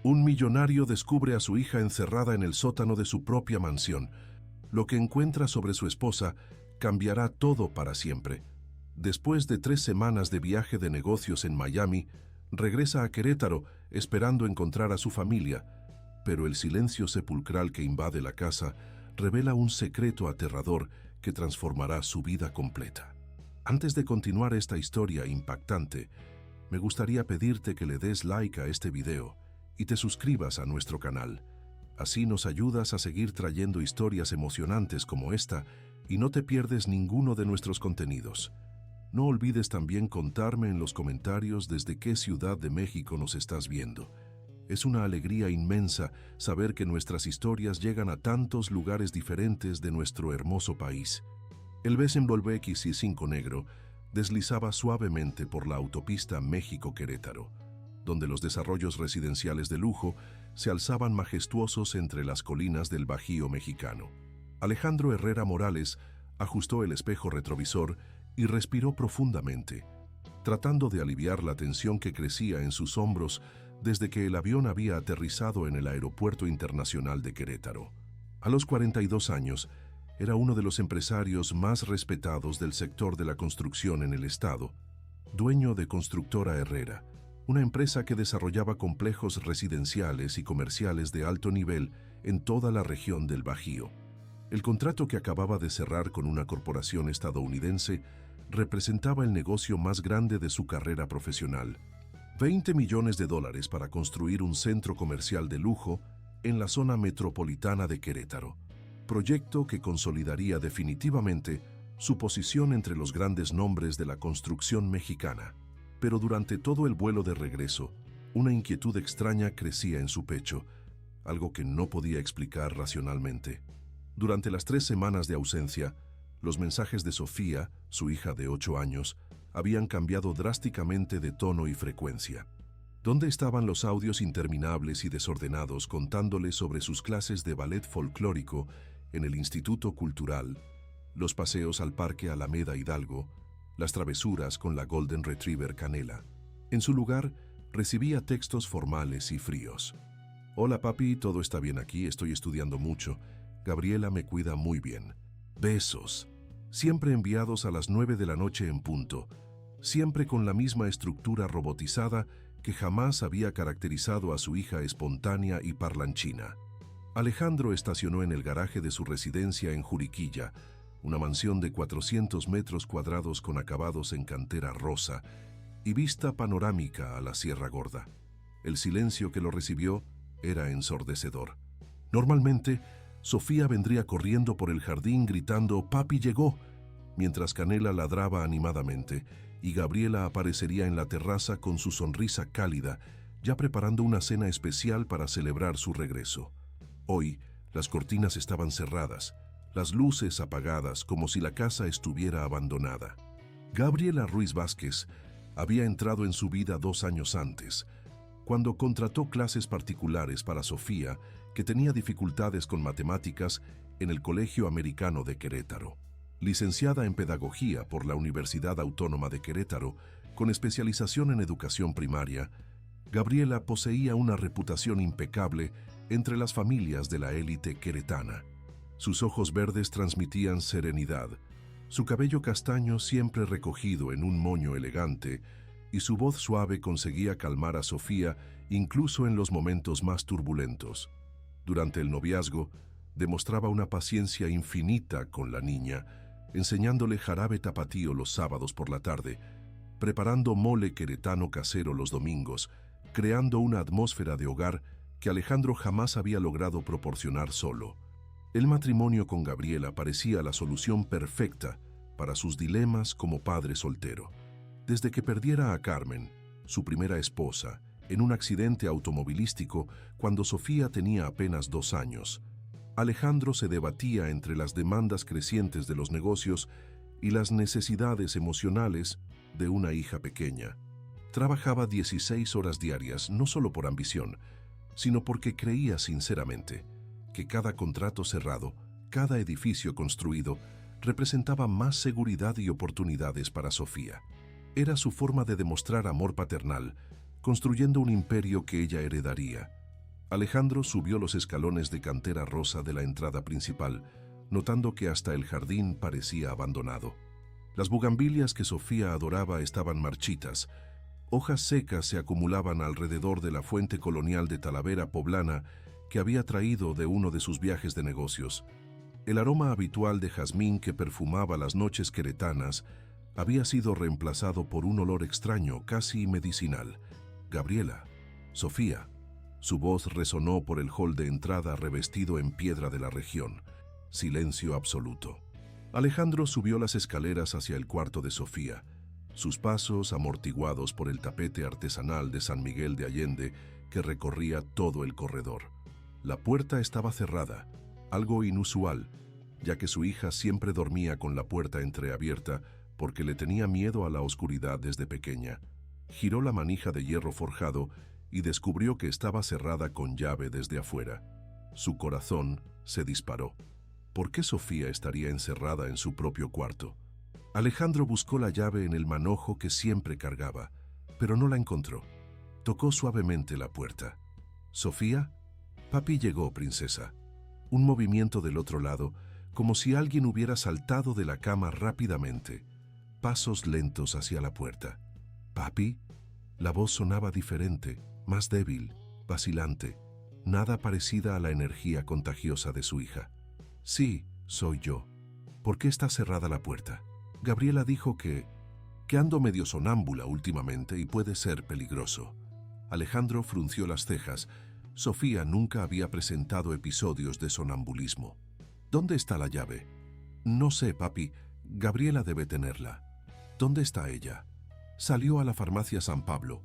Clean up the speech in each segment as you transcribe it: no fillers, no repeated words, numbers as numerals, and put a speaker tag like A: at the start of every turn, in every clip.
A: Un millonario descubre a su hija encerrada en el sótano de su propia mansión. Lo que encuentra sobre su esposa cambiará todo para siempre. Después de 3 semanas de viaje de negocios en Miami, regresa a Querétaro esperando encontrar a su familia, pero el silencio sepulcral que invade la casa revela un secreto aterrador que transformará su vida completa. Antes de continuar esta historia impactante, me gustaría pedirte que le des like a este video y te suscribas a nuestro canal. Así nos ayudas a seguir trayendo historias emocionantes como esta y no te pierdes ninguno de nuestros contenidos. No olvides también contarme en los comentarios desde qué ciudad de México nos estás viendo. Es una alegría inmensa saber que nuestras historias llegan a tantos lugares diferentes de nuestro hermoso país. El Besenvolve XC5 negro deslizaba suavemente por la autopista México-Querétaro, donde los desarrollos residenciales de lujo se alzaban majestuosos entre las colinas del Bajío mexicano. Alejandro Herrera Morales ajustó el espejo retrovisor y respiró profundamente, tratando de aliviar la tensión que crecía en sus hombros desde que el avión había aterrizado en el Aeropuerto Internacional de Querétaro. A los 42 años, era uno de los empresarios más respetados del sector de la construcción en el estado, dueño de Constructora Herrera, una empresa que desarrollaba complejos residenciales y comerciales de alto nivel en toda la región del Bajío. El contrato que acababa de cerrar con una corporación estadounidense representaba el negocio más grande de su carrera profesional. $20 millones para construir un centro comercial de lujo en la zona metropolitana de Querétaro, proyecto que consolidaría definitivamente su posición entre los grandes nombres de la construcción mexicana. Pero durante todo el vuelo de regreso, una inquietud extraña crecía en su pecho, algo que no podía explicar racionalmente. Durante las 3 semanas de ausencia, los mensajes de Sofía, su hija de 8 años, habían cambiado drásticamente de tono y frecuencia. ¿Dónde estaban los audios interminables y desordenados contándole sobre sus clases de ballet folclórico en el Instituto Cultural, los paseos al Parque Alameda Hidalgo, las travesuras con la Golden Retriever Canela? En su lugar, recibía textos formales y fríos. Hola papi, todo está bien aquí, estoy estudiando mucho. Gabriela me cuida muy bien. Besos. Siempre enviados a las 9 de la noche en punto, siempre con la misma estructura robotizada que jamás había caracterizado a su hija espontánea y parlanchina. Alejandro estacionó en el garaje de su residencia en Juriquilla, una mansión de 400 metros cuadrados con acabados en cantera rosa y vista panorámica a la Sierra Gorda. El silencio que lo recibió era ensordecedor. Normalmente, Sofía vendría corriendo por el jardín gritando «¡Papi llegó!», mientras Canela ladraba animadamente, y Gabriela aparecería en la terraza con su sonrisa cálida, ya preparando una cena especial para celebrar su regreso. Hoy, las cortinas estaban cerradas, las luces apagadas como si la casa estuviera abandonada. Gabriela Ruiz Vázquez había entrado en su vida 2 años antes, cuando contrató clases particulares para Sofía, que tenía dificultades con matemáticas en el Colegio Americano de Querétaro. Licenciada en Pedagogía por la Universidad Autónoma de Querétaro, con especialización en educación primaria, Gabriela poseía una reputación impecable entre las familias de la élite queretana. Sus ojos verdes transmitían serenidad, su cabello castaño siempre recogido en un moño elegante, y su voz suave conseguía calmar a Sofía incluso en los momentos más turbulentos. Durante el noviazgo, demostraba una paciencia infinita con la niña, enseñándole jarabe tapatío los sábados por la tarde, preparando mole queretano casero los domingos, creando una atmósfera de hogar que Alejandro jamás había logrado proporcionar solo. El matrimonio con Gabriela parecía la solución perfecta para sus dilemas como padre soltero. Desde que perdiera a Carmen, su primera esposa, en un accidente automovilístico cuando Sofía tenía apenas 2 años, Alejandro se debatía entre las demandas crecientes de los negocios y las necesidades emocionales de una hija pequeña. Trabajaba 16 horas diarias, no solo por ambición, sino porque creía sinceramente que cada contrato cerrado, cada edificio construido, representaba más seguridad y oportunidades para Sofía. Era su forma de demostrar amor paternal, construyendo un imperio que ella heredaría. Alejandro subió los escalones de cantera rosa de la entrada principal, notando que hasta el jardín parecía abandonado. Las bugambilias que Sofía adoraba estaban marchitas. Hojas secas se acumulaban alrededor de la fuente colonial de Talavera poblana que había traído de uno de sus viajes de negocios. El aroma habitual de jazmín que perfumaba las noches queretanas había sido reemplazado por un olor extraño, casi medicinal. Gabriela, Sofía. Su voz resonó por el hall de entrada revestido en piedra de la región. Silencio absoluto. Alejandro subió las escaleras hacia el cuarto de Sofía, sus pasos amortiguados por el tapete artesanal de San Miguel de Allende que recorría todo el corredor. La puerta estaba cerrada, algo inusual, ya que su hija siempre dormía con la puerta entreabierta porque le tenía miedo a la oscuridad desde pequeña. Giró la manija de hierro forjado y descubrió que estaba cerrada con llave desde afuera. Su corazón se disparó. ¿Por qué Sofía estaría encerrada en su propio cuarto? Alejandro buscó la llave en el manojo que siempre cargaba, pero no la encontró. Tocó suavemente la puerta. ¿Sofía? Papi llegó, princesa. Un movimiento del otro lado, como si alguien hubiera saltado de la cama rápidamente. Pasos lentos hacia la puerta. ¿Papi? La voz sonaba diferente, más débil, vacilante, nada parecida a la energía contagiosa de su hija. Sí, soy yo. ¿Por qué está cerrada la puerta? Gabriela dijo que ando medio sonámbula últimamente y puede ser peligroso. Alejandro frunció las cejas. Sofía nunca había presentado episodios de sonambulismo. ¿Dónde está la llave? No sé, papi. Gabriela debe tenerla. ¿Dónde está ella? Salió a la farmacia San Pablo.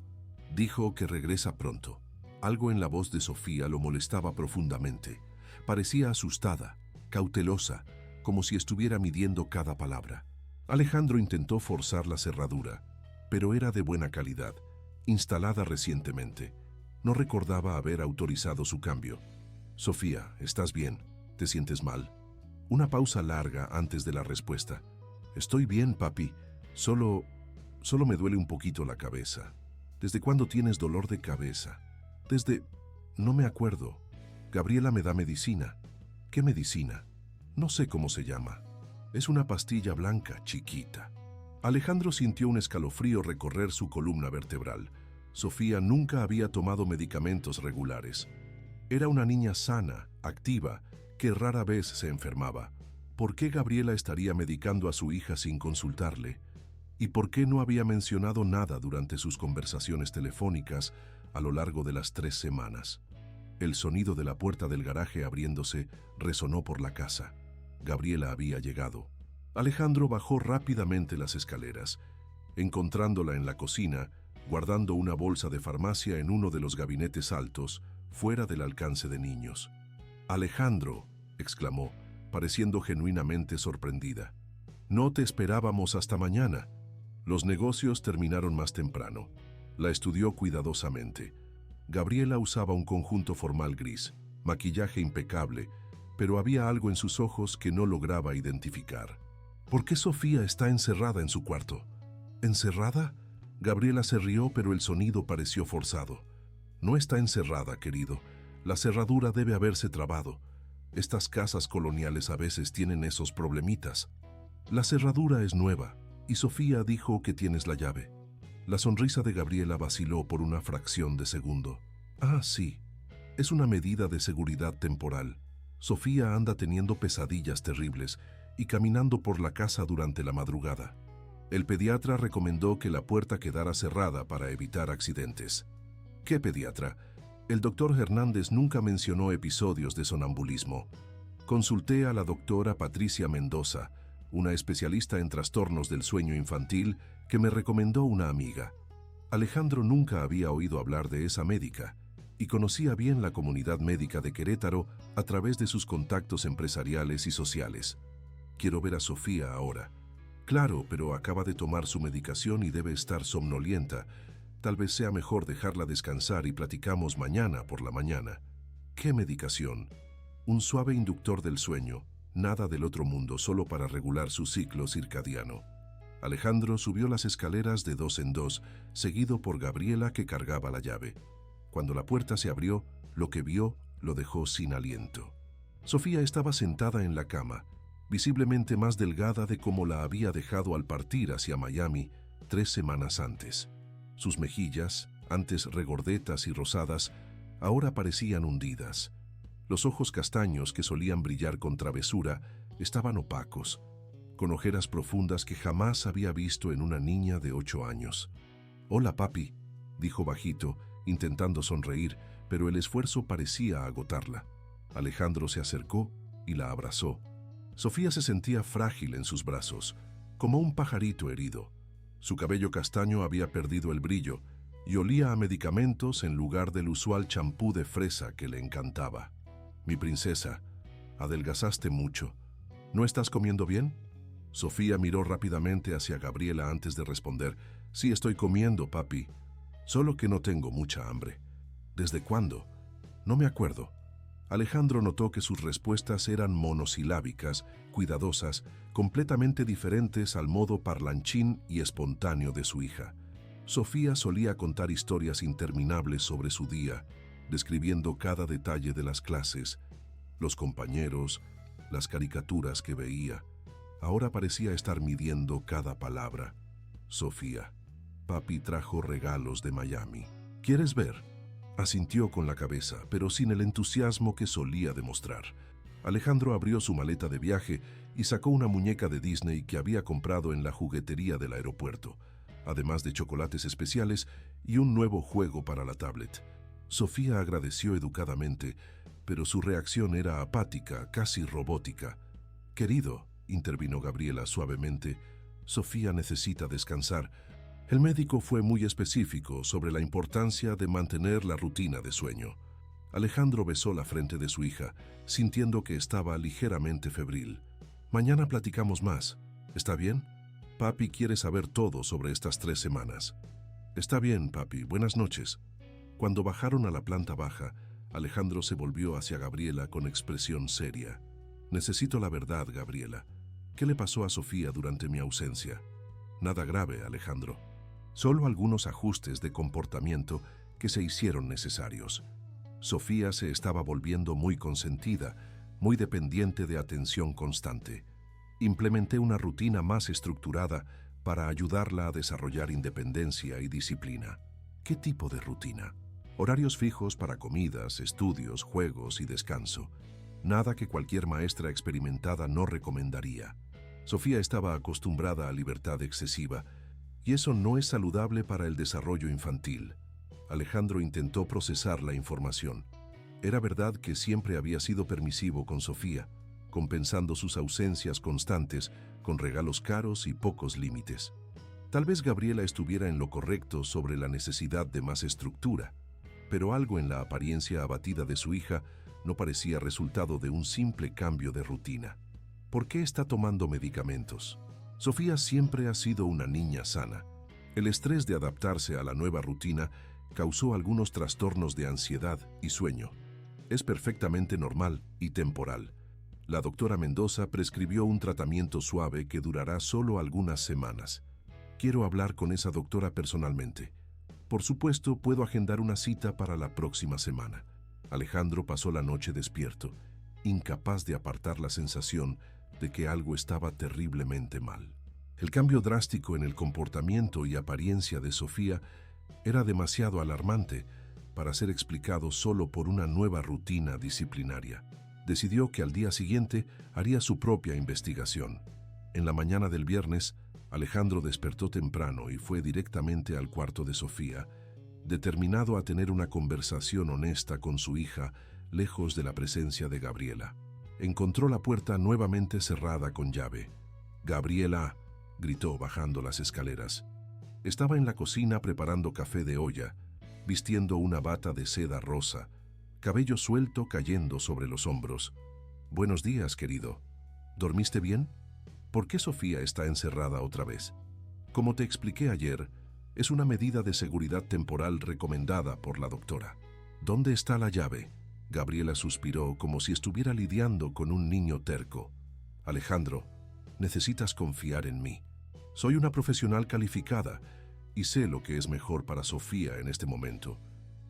A: Dijo que regresa pronto. Algo en la voz de Sofía lo molestaba profundamente. Parecía asustada, cautelosa, como si estuviera midiendo cada palabra. Alejandro intentó forzar la cerradura, pero era de buena calidad, instalada recientemente. No recordaba haber autorizado su cambio. Sofía, ¿estás bien? ¿Te sientes mal? Una pausa larga antes de la respuesta. Estoy bien, papi. Solo me duele un poquito la cabeza. ¿Desde cuándo tienes dolor de cabeza? No me acuerdo. Gabriela me da medicina. ¿Qué medicina? No sé cómo se llama. Es una pastilla blanca, chiquita. Alejandro sintió un escalofrío recorrer su columna vertebral. Sofía nunca había tomado medicamentos regulares. Era una niña sana, activa, que rara vez se enfermaba. ¿Por qué Gabriela estaría medicando a su hija sin consultarle? ¿Y por qué no había mencionado nada durante sus conversaciones telefónicas a lo largo de las 3 semanas? El sonido de la puerta del garaje abriéndose resonó por la casa. Gabriela había llegado. Alejandro bajó rápidamente las escaleras, encontrándola en la cocina, guardando una bolsa de farmacia en uno de los gabinetes altos, fuera del alcance de niños. «Alejandro», exclamó, pareciendo genuinamente sorprendida. «No te esperábamos hasta mañana». Los negocios terminaron más temprano. La estudió cuidadosamente. Gabriela usaba un conjunto formal gris, maquillaje impecable, pero había algo en sus ojos que no lograba identificar. ¿Por qué Sofía está encerrada en su cuarto? ¿Encerrada? Gabriela se rió, pero el sonido pareció forzado. No está encerrada, querido. La cerradura debe haberse trabado. Estas casas coloniales a veces tienen esos problemitas. La cerradura es nueva, y Sofía dijo que tienes la llave. La sonrisa de Gabriela vaciló por una fracción de segundo. Ah, sí. Es una medida de seguridad temporal. Sofía anda teniendo pesadillas terribles y caminando por la casa durante la madrugada. El pediatra recomendó que la puerta quedara cerrada para evitar accidentes. ¿Qué pediatra? El doctor Hernández nunca mencionó episodios de sonambulismo. Consulté a la doctora Patricia Mendoza, una especialista en trastornos del sueño infantil, que me recomendó una amiga. Alejandro nunca había oído hablar de esa médica y conocía bien la comunidad médica de Querétaro a través de sus contactos empresariales y sociales. Quiero ver a Sofía ahora. Claro, pero acaba de tomar su medicación y debe estar somnolienta. Tal vez sea mejor dejarla descansar y platicamos mañana por la mañana. ¿Qué medicación? Un suave inductor del sueño, nada del otro mundo, solo para regular su ciclo circadiano. Alejandro subió las escaleras de 2 en 2, seguido por Gabriela, que cargaba la llave. Cuando la puerta se abrió, Lo que vio lo dejó sin aliento. Sofía estaba sentada en la cama, visiblemente más delgada de como la había dejado al partir hacia Miami 3 semanas antes. Sus mejillas, antes regordetas y rosadas, ahora parecían hundidas. Los ojos castaños que solían brillar con travesura estaban opacos, con ojeras profundas que jamás había visto en una niña de 8 años. «Hola, papi», dijo bajito, intentando sonreír, pero el esfuerzo parecía agotarla. Alejandro se acercó y la abrazó. Sofía se sentía frágil en sus brazos, como un pajarito herido. Su cabello castaño había perdido el brillo y olía a medicamentos en lugar del usual champú de fresa que le encantaba. «Mi princesa, adelgazaste mucho. ¿No estás comiendo bien?» Sofía miró rápidamente hacia Gabriela antes de responder. «Sí, estoy comiendo, papi. Solo que no tengo mucha hambre». «¿Desde cuándo?» «No me acuerdo». Alejandro notó que sus respuestas eran monosilábicas, cuidadosas, completamente diferentes al modo parlanchín y espontáneo de su hija. Sofía solía contar historias interminables sobre su día, describiendo cada detalle de las clases, los compañeros, las caricaturas que veía. Ahora parecía estar midiendo cada palabra. «Sofía, papi trajo regalos de Miami. ¿Quieres ver?» Asintió con la cabeza, pero sin el entusiasmo que solía demostrar. Alejandro abrió su maleta de viaje y sacó una muñeca de Disney que había comprado en la juguetería del aeropuerto, además de chocolates especiales y un nuevo juego para la tablet. Sofía agradeció educadamente, pero su reacción era apática, casi robótica. «Querido», intervino Gabriela suavemente, «Sofía necesita descansar». El médico fue muy específico sobre la importancia de mantener la rutina de sueño. Alejandro besó la frente de su hija, sintiendo que estaba ligeramente febril. «Mañana platicamos más. ¿Está bien? Papi quiere saber todo sobre estas 3 semanas». «Está bien, papi. Buenas noches». Cuando bajaron a la planta baja, Alejandro se volvió hacia Gabriela con expresión seria. «Necesito la verdad, Gabriela. ¿Qué le pasó a Sofía durante mi ausencia?» «Nada grave, Alejandro. Solo algunos ajustes de comportamiento que se hicieron necesarios. Sofía se estaba volviendo muy consentida, muy dependiente de atención constante. Implementé una rutina más estructurada para ayudarla a desarrollar independencia y disciplina». «¿Qué tipo de rutina?» «Horarios fijos para comidas, estudios, juegos y descanso. Nada que cualquier maestra experimentada no recomendaría». Sofía estaba acostumbrada a libertad excesiva, y eso no es saludable para el desarrollo infantil. Alejandro intentó procesar la información. Era verdad que siempre había sido permisivo con Sofía, compensando sus ausencias constantes con regalos caros y pocos límites. Tal vez Gabriela estuviera en lo correcto sobre la necesidad de más estructura, pero algo en la apariencia abatida de su hija no parecía resultado de un simple cambio de rutina. ¿Por qué está tomando medicamentos? Sofía siempre ha sido una niña sana. El estrés de adaptarse a la nueva rutina causó algunos trastornos de ansiedad y sueño. Es perfectamente normal y temporal. La doctora Mendoza prescribió un tratamiento suave que durará solo algunas semanas. Quiero hablar con esa doctora personalmente. Por supuesto, puedo agendar una cita para la próxima semana. Alejandro pasó la noche despierto, incapaz de apartar la sensación de que algo estaba terriblemente mal. El cambio drástico en el comportamiento y apariencia de Sofía era demasiado alarmante para ser explicado solo por una nueva rutina disciplinaria. Decidió que al día siguiente haría su propia investigación. En la mañana del viernes, Alejandro despertó temprano y fue directamente al cuarto de Sofía, determinado a tener una conversación honesta con su hija, lejos de la presencia de Gabriela. Encontró la puerta nuevamente cerrada con llave. «Gabriela», gritó bajando las escaleras. Estaba en la cocina preparando café de olla, vistiendo una bata de seda rosa, cabello suelto cayendo sobre los hombros. «Buenos días, querido. ¿Dormiste bien? ¿Por qué Sofía está encerrada otra vez? Como te expliqué ayer, es una medida de seguridad temporal recomendada por la doctora». «¿Dónde está la llave?». Gabriela suspiró como si estuviera lidiando con un niño terco. «Alejandro, necesitas confiar en mí. Soy una profesional calificada y sé lo que es mejor para Sofía en este momento.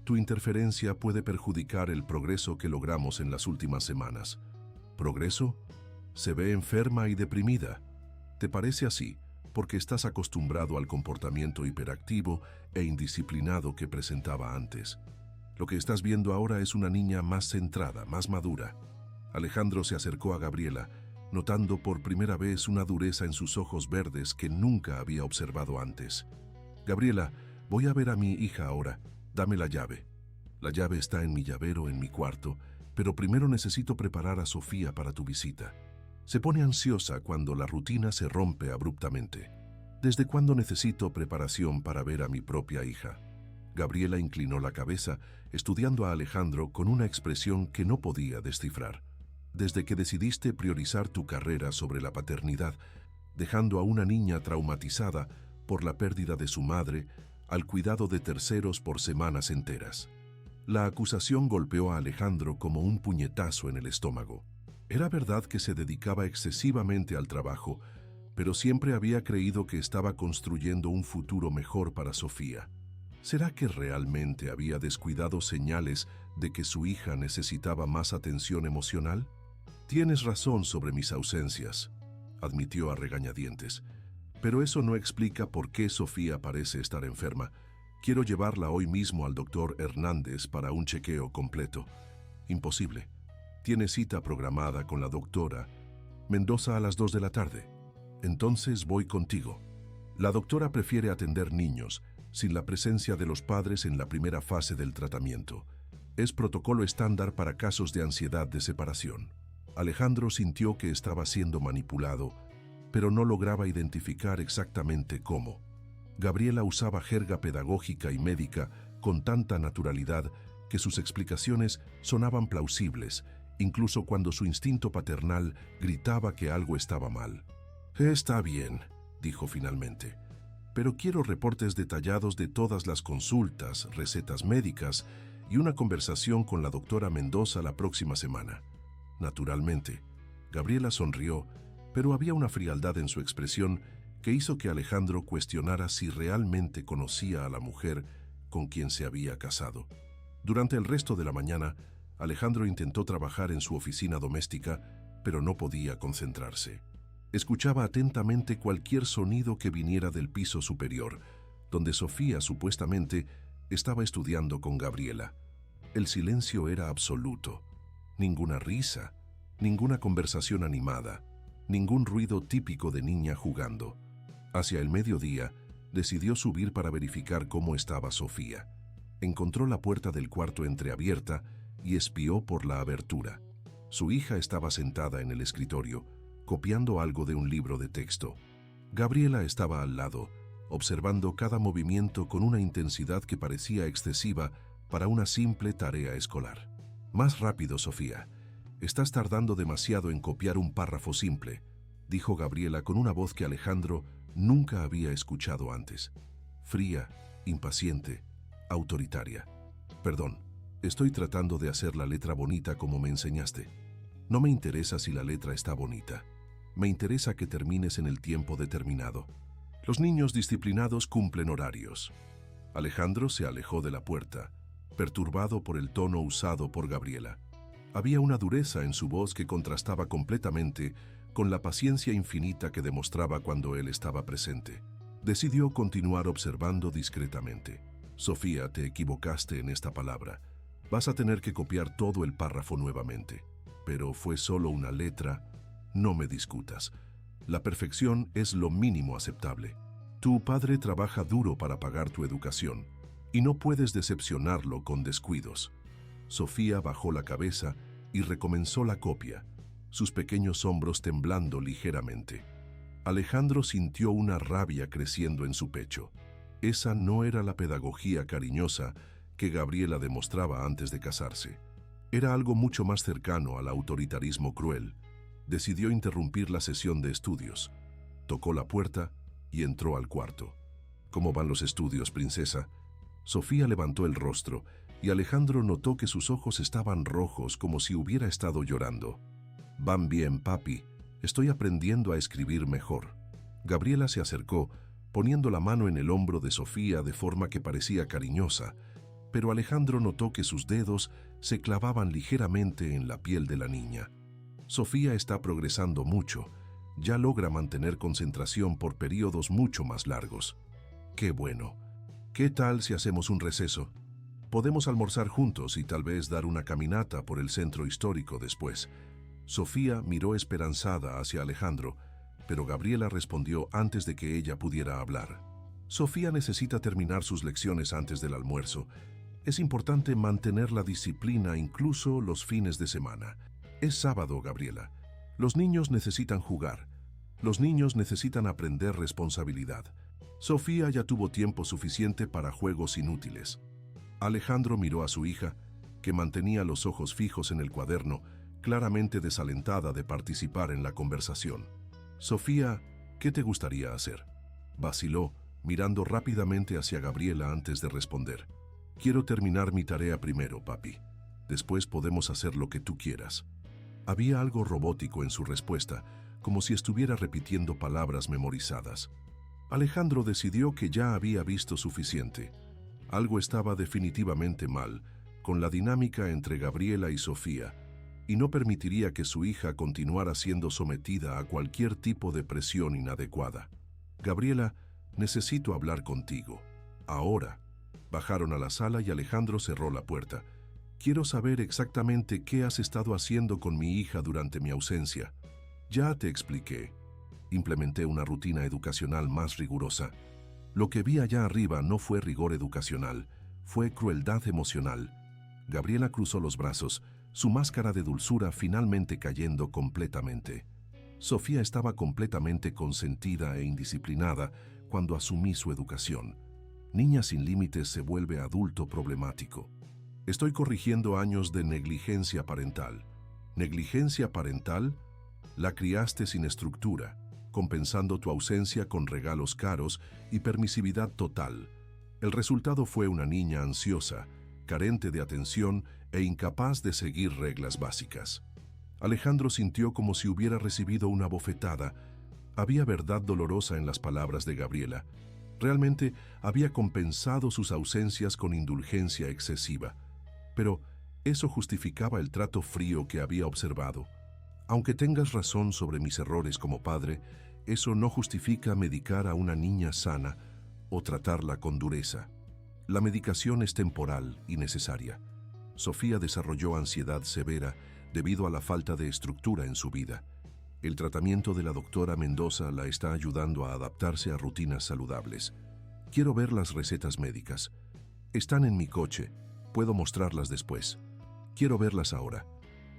A: Tu interferencia puede perjudicar el progreso que logramos en las últimas semanas. ¿Progreso? Se ve enferma y deprimida. ¿Te parece así porque estás acostumbrado al comportamiento hiperactivo e indisciplinado que presentaba antes? Lo que estás viendo ahora es una niña más centrada, más madura. Alejandro se acercó a Gabriela, notando por primera vez una dureza en sus ojos verdes que nunca había observado antes. Gabriela, voy a ver a mi hija ahora. Dame la llave. La llave está en mi llavero en mi cuarto, pero primero necesito preparar a Sofía para tu visita. Se pone ansiosa cuando la rutina se rompe abruptamente. ¿Desde cuándo necesito preparación para ver a mi propia hija? Gabriela inclinó la cabeza, estudiando a Alejandro con una expresión que no podía descifrar. Desde que decidiste priorizar tu carrera sobre la paternidad, dejando a una niña traumatizada por la pérdida de su madre al cuidado de terceros por semanas enteras. La acusación golpeó a Alejandro como un puñetazo en el estómago. Era verdad que se dedicaba excesivamente al trabajo, pero siempre había creído que estaba construyendo un futuro mejor para Sofía. ¿Será que realmente había descuidado señales de que su hija necesitaba más atención emocional? Tienes razón sobre mis ausencias, admitió a regañadientes. Pero eso no explica por qué Sofía parece estar enferma. Quiero llevarla hoy mismo al doctor Hernández para un chequeo completo. Imposible. Tiene cita programada con la doctora Mendoza a las 2 de la tarde. Entonces voy contigo. La doctora prefiere atender niños, sin la presencia de los padres en la primera fase del tratamiento. Es protocolo estándar para casos de ansiedad de separación. Alejandro sintió que estaba siendo manipulado, pero no lograba identificar exactamente cómo. Gabriela usaba jerga pedagógica y médica con tanta naturalidad que sus explicaciones sonaban plausibles, incluso cuando su instinto paternal gritaba que algo estaba mal. «Está bien», dijo finalmente, «pero quiero reportes detallados de todas las consultas, recetas médicas y una conversación con la doctora Mendoza la próxima semana». Naturalmente, Gabriela sonrió, pero había una frialdad en su expresión que hizo que Alejandro cuestionara si realmente conocía a la mujer con quien se había casado. Durante el resto de la mañana, Alejandro intentó trabajar en su oficina doméstica, pero no podía concentrarse. Escuchaba atentamente cualquier sonido que viniera del piso superior, donde Sofía supuestamente estaba estudiando con Gabriela. El silencio era absoluto. Ninguna risa, ninguna conversación animada, ningún ruido típico de niña jugando. Hacia el mediodía, decidió subir para verificar cómo estaba Sofía. Encontró la puerta del cuarto entreabierta y espió por la abertura. Su hija estaba sentada en el escritorio, copiando algo de un libro de texto. Gabriela estaba al lado, observando cada movimiento con una intensidad que parecía excesiva para una simple tarea escolar. «Más rápido, Sofía. Estás tardando demasiado en copiar un párrafo simple», dijo Gabriela con una voz que Alejandro nunca había escuchado antes. Fría, impaciente, autoritaria. «Perdón, estoy tratando de hacer la letra bonita como me enseñaste. No me interesa si la letra está bonita. Me interesa que termines en el tiempo determinado. Los niños disciplinados cumplen horarios». Alejandro se alejó de la puerta, perturbado por el tono usado por Gabriela. Había una dureza en su voz que contrastaba completamente con la paciencia infinita que demostraba cuando él estaba presente. Decidió continuar observando discretamente. «Sofía, te equivocaste en esta palabra. Vas a tener que copiar todo el párrafo nuevamente. Pero fue solo una letra. No me discutas. La perfección es lo mínimo aceptable. Tu padre trabaja duro para pagar tu educación, y no puedes decepcionarlo con descuidos». Sofía bajó la cabeza y recomenzó la copia, sus pequeños hombros temblando ligeramente. Alejandro sintió una rabia creciendo en su pecho. Esa no era la pedagogía cariñosa que Gabriela demostraba antes de casarse. Era algo mucho más cercano al autoritarismo cruel. Decidió interrumpir la sesión de estudios. Tocó la puerta y entró al cuarto. «¿Cómo van los estudios, princesa?». Sofía levantó el rostro y Alejandro notó que sus ojos estaban rojos como si hubiera estado llorando. «Van bien, papi. Estoy aprendiendo a escribir mejor». Gabriela se acercó, poniendo la mano en el hombro de Sofía de forma que parecía cariñosa, pero Alejandro notó que sus dedos se clavaban ligeramente en la piel de la niña. Sofía está progresando mucho. Ya logra mantener concentración por periodos mucho más largos. ¡Qué bueno! ¿Qué tal si hacemos un receso? Podemos almorzar juntos y tal vez dar una caminata por el centro histórico después. Sofía miró esperanzada hacia Alejandro, pero Gabriela respondió antes de que ella pudiera hablar. Sofía necesita terminar sus lecciones antes del almuerzo. Es importante mantener la disciplina incluso los fines de semana. Es sábado, Gabriela. Los niños necesitan jugar. Los niños necesitan aprender responsabilidad. Sofía ya tuvo tiempo suficiente para juegos inútiles. Alejandro miró a su hija, que mantenía los ojos fijos en el cuaderno, claramente desalentada de participar en la conversación. Sofía, ¿qué te gustaría hacer? Vaciló, mirando rápidamente hacia Gabriela antes de responder. Quiero terminar mi tarea primero, papi. Después podemos hacer lo que tú quieras. Había algo robótico en su respuesta, como si estuviera repitiendo palabras memorizadas. Alejandro decidió que ya había visto suficiente. Algo estaba definitivamente mal con la dinámica entre Gabriela y Sofía, y no permitiría que su hija continuara siendo sometida a cualquier tipo de presión inadecuada. Gabriela, necesito hablar contigo. Ahora. Bajaron a la sala y Alejandro cerró la puerta. Quiero saber exactamente qué has estado haciendo con mi hija durante mi ausencia. Ya te expliqué. Implementé una rutina educacional más rigurosa. Lo que vi allá arriba no fue rigor educacional, fue crueldad emocional. Gabriela cruzó los brazos, su máscara de dulzura finalmente cayendo completamente. Sofía estaba completamente consentida e indisciplinada cuando asumí su educación. Niña sin límites se vuelve adulto problemático. Estoy corrigiendo años de negligencia parental. ¿Negligencia parental? La criaste sin estructura, compensando tu ausencia con regalos caros y permisividad total. El resultado fue una niña ansiosa, carente de atención e incapaz de seguir reglas básicas. Alejandro sintió como si hubiera recibido una bofetada. Había verdad dolorosa en las palabras de Gabriela. Realmente había compensado sus ausencias con indulgencia excesiva. Pero eso justificaba el trato frío que había observado. Aunque tengas razón sobre mis errores como padre, eso no justifica medicar a una niña sana o tratarla con dureza. La medicación es temporal y necesaria. Sofía desarrolló ansiedad severa debido a la falta de estructura en su vida. El tratamiento de la doctora Mendoza la está ayudando a adaptarse a rutinas saludables. Quiero ver las recetas médicas. Están en mi coche. Puedo mostrarlas después. Quiero verlas ahora.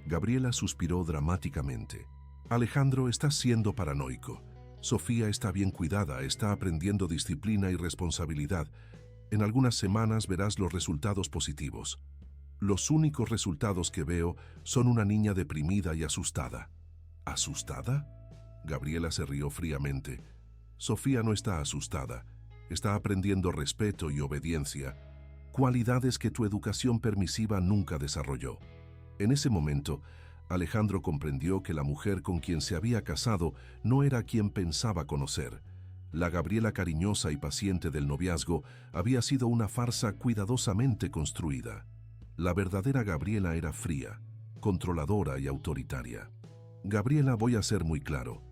A: Gabriela suspiró dramáticamente. Alejandro, estás siendo paranoico. Sofía está bien cuidada, está aprendiendo disciplina y responsabilidad. En algunas semanas verás los resultados positivos. Los únicos resultados que veo son una niña deprimida y asustada. ¿Asustada? Gabriela se rió fríamente. Sofía no está asustada. Está aprendiendo respeto y obediencia, cualidades que tu educación permisiva nunca desarrolló. En ese momento, Alejandro comprendió que la mujer con quien se había casado no era quien pensaba conocer. La Gabriela cariñosa y paciente del noviazgo había sido una farsa cuidadosamente construida. La verdadera Gabriela era fría, controladora y autoritaria. Gabriela, voy a ser muy claro.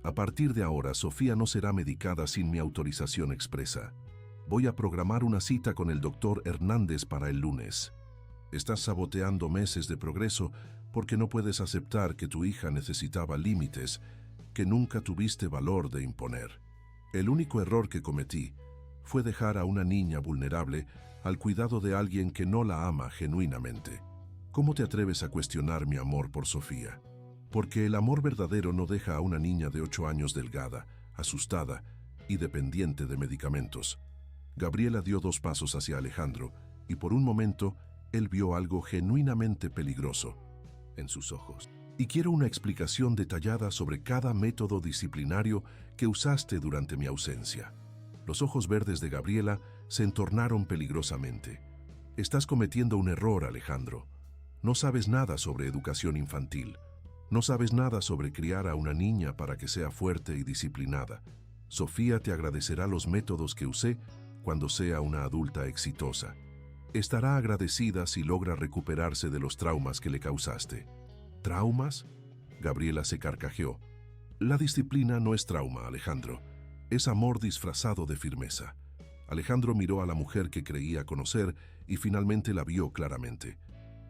A: A partir de ahora, Sofía no será medicada sin mi autorización expresa. Voy a programar una cita con el doctor Hernández para el lunes. Estás saboteando meses de progreso porque no puedes aceptar que tu hija necesitaba límites que nunca tuviste valor de imponer. El único error que cometí fue dejar a una niña vulnerable al cuidado de alguien que no la ama genuinamente. ¿Cómo te atreves a cuestionar mi amor por Sofía? Porque el amor verdadero no deja a una niña de 8 años delgada, asustada y dependiente de medicamentos. Gabriela dio 2 pasos hacia Alejandro y por un momento él vio algo genuinamente peligroso en sus ojos. Y quiero una explicación detallada sobre cada método disciplinario que usaste durante mi ausencia. Los ojos verdes de Gabriela se entornaron peligrosamente. Estás cometiendo un error, Alejandro. No sabes nada sobre educación infantil. No sabes nada sobre criar a una niña para que sea fuerte y disciplinada. Sofía te agradecerá los métodos que usé cuando sea una adulta exitosa. Estará agradecida si logra recuperarse de los traumas que le causaste. ¿Traumas? Gabriela se carcajeó. La disciplina no es trauma, Alejandro. Es amor disfrazado de firmeza. Alejandro miró a la mujer que creía conocer y finalmente la vio claramente.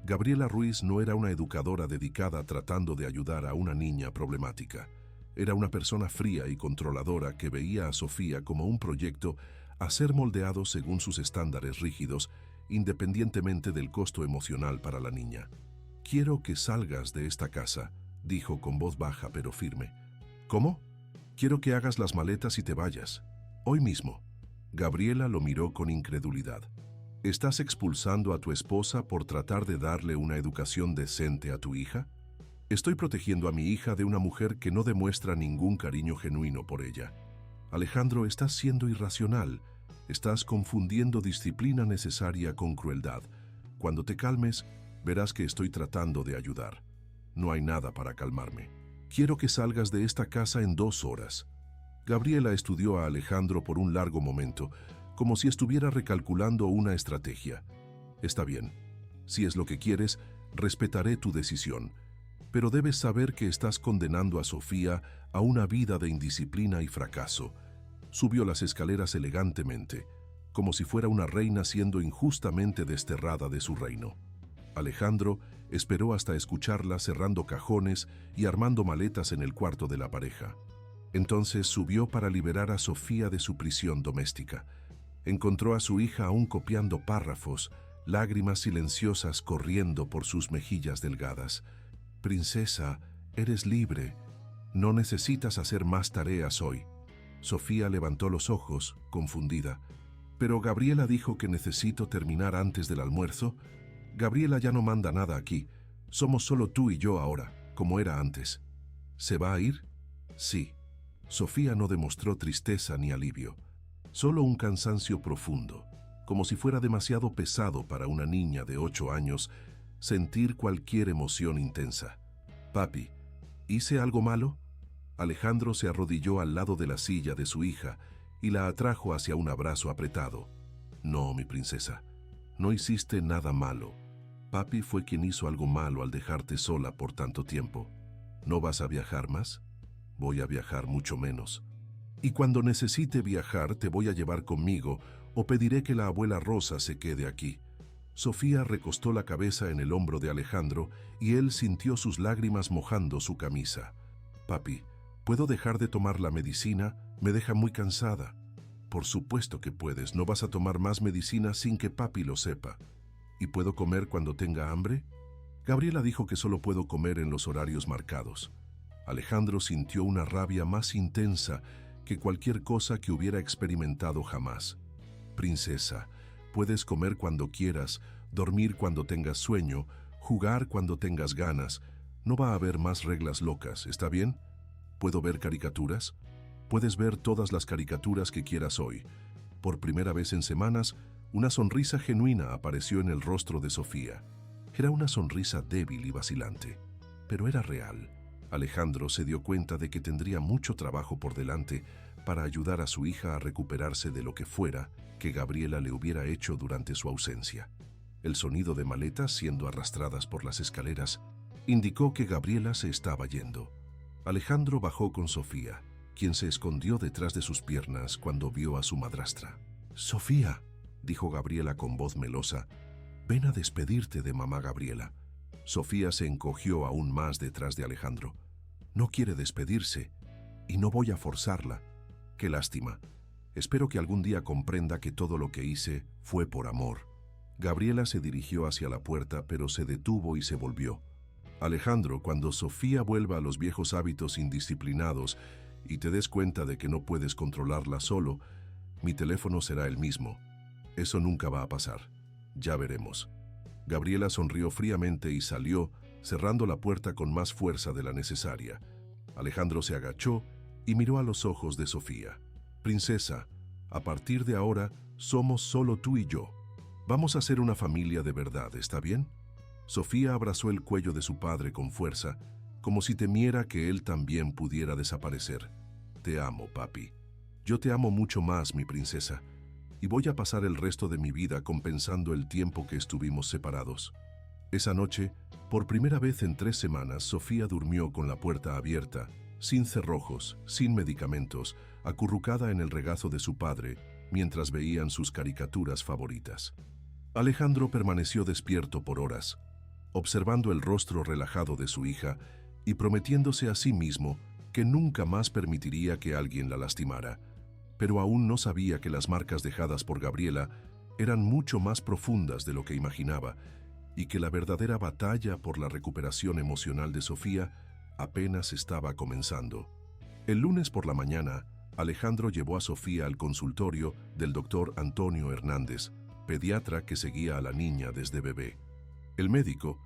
A: Gabriela Ruiz no era una educadora dedicada tratando de ayudar a una niña problemática. Era una persona fría y controladora que veía a Sofía como un proyecto a ser moldeado según sus estándares rígidos, independientemente del costo emocional para la niña. «Quiero que salgas de esta casa», dijo con voz baja pero firme. «¿Cómo? Quiero que hagas las maletas y te vayas. Hoy mismo». Gabriela lo miró con incredulidad. ¿Estás expulsando a tu esposa por tratar de darle una educación decente a tu hija? Estoy protegiendo a mi hija de una mujer que no demuestra ningún cariño genuino por ella. Alejandro, estás siendo irracional. Estás confundiendo disciplina necesaria con crueldad. Cuando te calmes, verás que estoy tratando de ayudar. No hay nada para calmarme. Quiero que salgas de esta casa en 2 horas. Gabriela estudió a Alejandro por un largo momento, como si estuviera recalculando una estrategia. Está bien. Si es lo que quieres, respetaré tu decisión. Pero debes saber que estás condenando a Sofía a una vida de indisciplina y fracaso. Subió las escaleras elegantemente, como si fuera una reina siendo injustamente desterrada de su reino. Alejandro esperó hasta escucharla cerrando cajones y armando maletas en el cuarto de la pareja. Entonces subió para liberar a Sofía de su prisión doméstica. Encontró a su hija aún copiando párrafos, lágrimas silenciosas corriendo por sus mejillas delgadas. «Princesa, eres libre. No necesitas hacer más tareas hoy». Sofía levantó los ojos, confundida. «Pero Gabriela dijo que necesito terminar antes del almuerzo». «Gabriela ya no manda nada aquí. Somos solo tú y yo ahora, como era antes». «¿Se va a ir?» «Sí». Sofía no demostró tristeza ni alivio, solo un cansancio profundo, como si fuera demasiado pesado para una niña de 8 años sentir cualquier emoción intensa. «Papi, ¿hice algo malo?» Alejandro se arrodilló al lado de la silla de su hija y la atrajo hacia un abrazo apretado. «No, mi princesa, no hiciste nada malo. Papi fue quien hizo algo malo al dejarte sola por tanto tiempo. ¿No vas a viajar más?» «Voy a viajar mucho menos. Y cuando necesite viajar te voy a llevar conmigo o pediré que la abuela Rosa se quede aquí». Sofía recostó la cabeza en el hombro de Alejandro y él sintió sus lágrimas mojando su camisa. «Papi, ¿puedo dejar de tomar la medicina? Me deja muy cansada». «Por supuesto que puedes. No vas a tomar más medicina sin que papi lo sepa». «¿Y puedo comer cuando tenga hambre?» Gabriela dijo que solo puedo comer en los horarios marcados. Alejandro sintió una rabia más intensa que cualquier cosa que hubiera experimentado jamás. «Princesa, puedes comer cuando quieras, dormir cuando tengas sueño, jugar cuando tengas ganas. No va a haber más reglas locas, ¿está bien? ¿Puedo ver caricaturas?» «Puedes ver todas las caricaturas que quieras hoy». Por primera vez en semanas, una sonrisa genuina apareció en el rostro de Sofía. Era una sonrisa débil y vacilante, pero era real. Alejandro se dio cuenta de que tendría mucho trabajo por delante para ayudar a su hija a recuperarse de lo que fuera que Gabriela le hubiera hecho durante su ausencia. El sonido de maletas siendo arrastradas por las escaleras indicó que Gabriela se estaba yendo. Alejandro bajó con Sofía, quien se escondió detrás de sus piernas cuando vio a su madrastra. «Sofía», dijo Gabriela con voz melosa, «ven a despedirte de mamá Gabriela». Sofía se encogió aún más detrás de Alejandro. «No quiere despedirse, y no voy a forzarla. Qué lástima. Espero que algún día comprenda que todo lo que hice fue por amor». Gabriela se dirigió hacia la puerta, pero se detuvo y se volvió. «Alejandro, cuando Sofía vuelva a los viejos hábitos indisciplinados y te des cuenta de que no puedes controlarla solo, mi teléfono será el mismo. Eso nunca va a pasar. Ya veremos». Gabriela sonrió fríamente y salió, cerrando la puerta con más fuerza de la necesaria. Alejandro se agachó y miró a los ojos de Sofía. «Princesa, a partir de ahora somos solo tú y yo. Vamos a ser una familia de verdad, ¿está bien?» Sofía abrazó el cuello de su padre con fuerza, como si temiera que él también pudiera desaparecer. «Te amo, papi. Yo te amo mucho más, mi princesa. y voy a pasar el resto de mi vida compensando el tiempo que estuvimos separados. Esa noche, por primera vez en 3 semanas, Sofía durmió con la puerta abierta, sin cerrojos, sin medicamentos, acurrucada en el regazo de su padre, mientras veían sus caricaturas favoritas. Alejandro permaneció despierto por horas, observando el rostro relajado de su hija y prometiéndose a sí mismo que nunca más permitiría que alguien la lastimara, pero aún no sabía que las marcas dejadas por Gabriela eran mucho más profundas de lo que imaginaba y que la verdadera batalla por la recuperación emocional de Sofía apenas estaba comenzando. El lunes por la mañana, Alejandro llevó a Sofía al consultorio del doctor Antonio Hernández, pediatra que seguía a la niña desde bebé. El médico,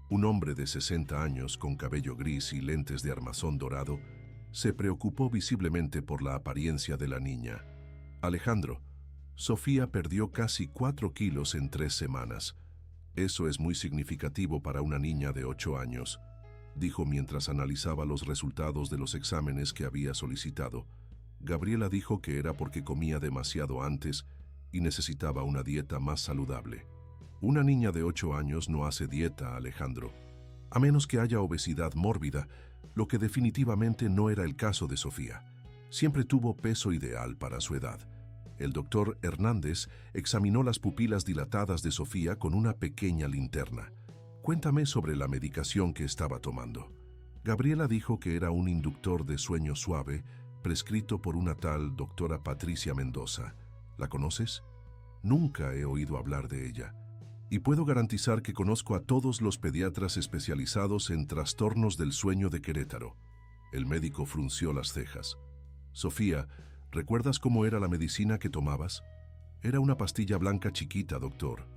A: un hombre de 60 años con cabello gris y lentes de armazón dorado, se preocupó visiblemente por la apariencia de la niña. Alejandro, Sofía perdió casi 4 kilos en 3 semanas. Eso es muy significativo para una niña de 8 años, dijo mientras analizaba los resultados de los exámenes que había solicitado. Gabriela dijo que era porque comía demasiado antes y necesitaba una dieta más saludable. Una niña de 8 años no hace dieta, Alejandro, a menos que haya obesidad mórbida, lo que definitivamente no era el caso de Sofía. Siempre tuvo peso ideal para su edad. El doctor Hernández examinó las pupilas dilatadas de Sofía con una pequeña linterna. Cuéntame sobre la medicación que estaba tomando. Gabriela dijo que era un inductor de sueño suave, prescrito por una tal doctora Patricia Mendoza. ¿La conoces? Nunca he oído hablar de ella. Y puedo garantizar que conozco a todos los pediatras especializados en trastornos del sueño de Querétaro. El médico frunció las cejas. Sofía, ¿recuerdas cómo era la medicina que tomabas? Era una pastilla blanca chiquita, doctor.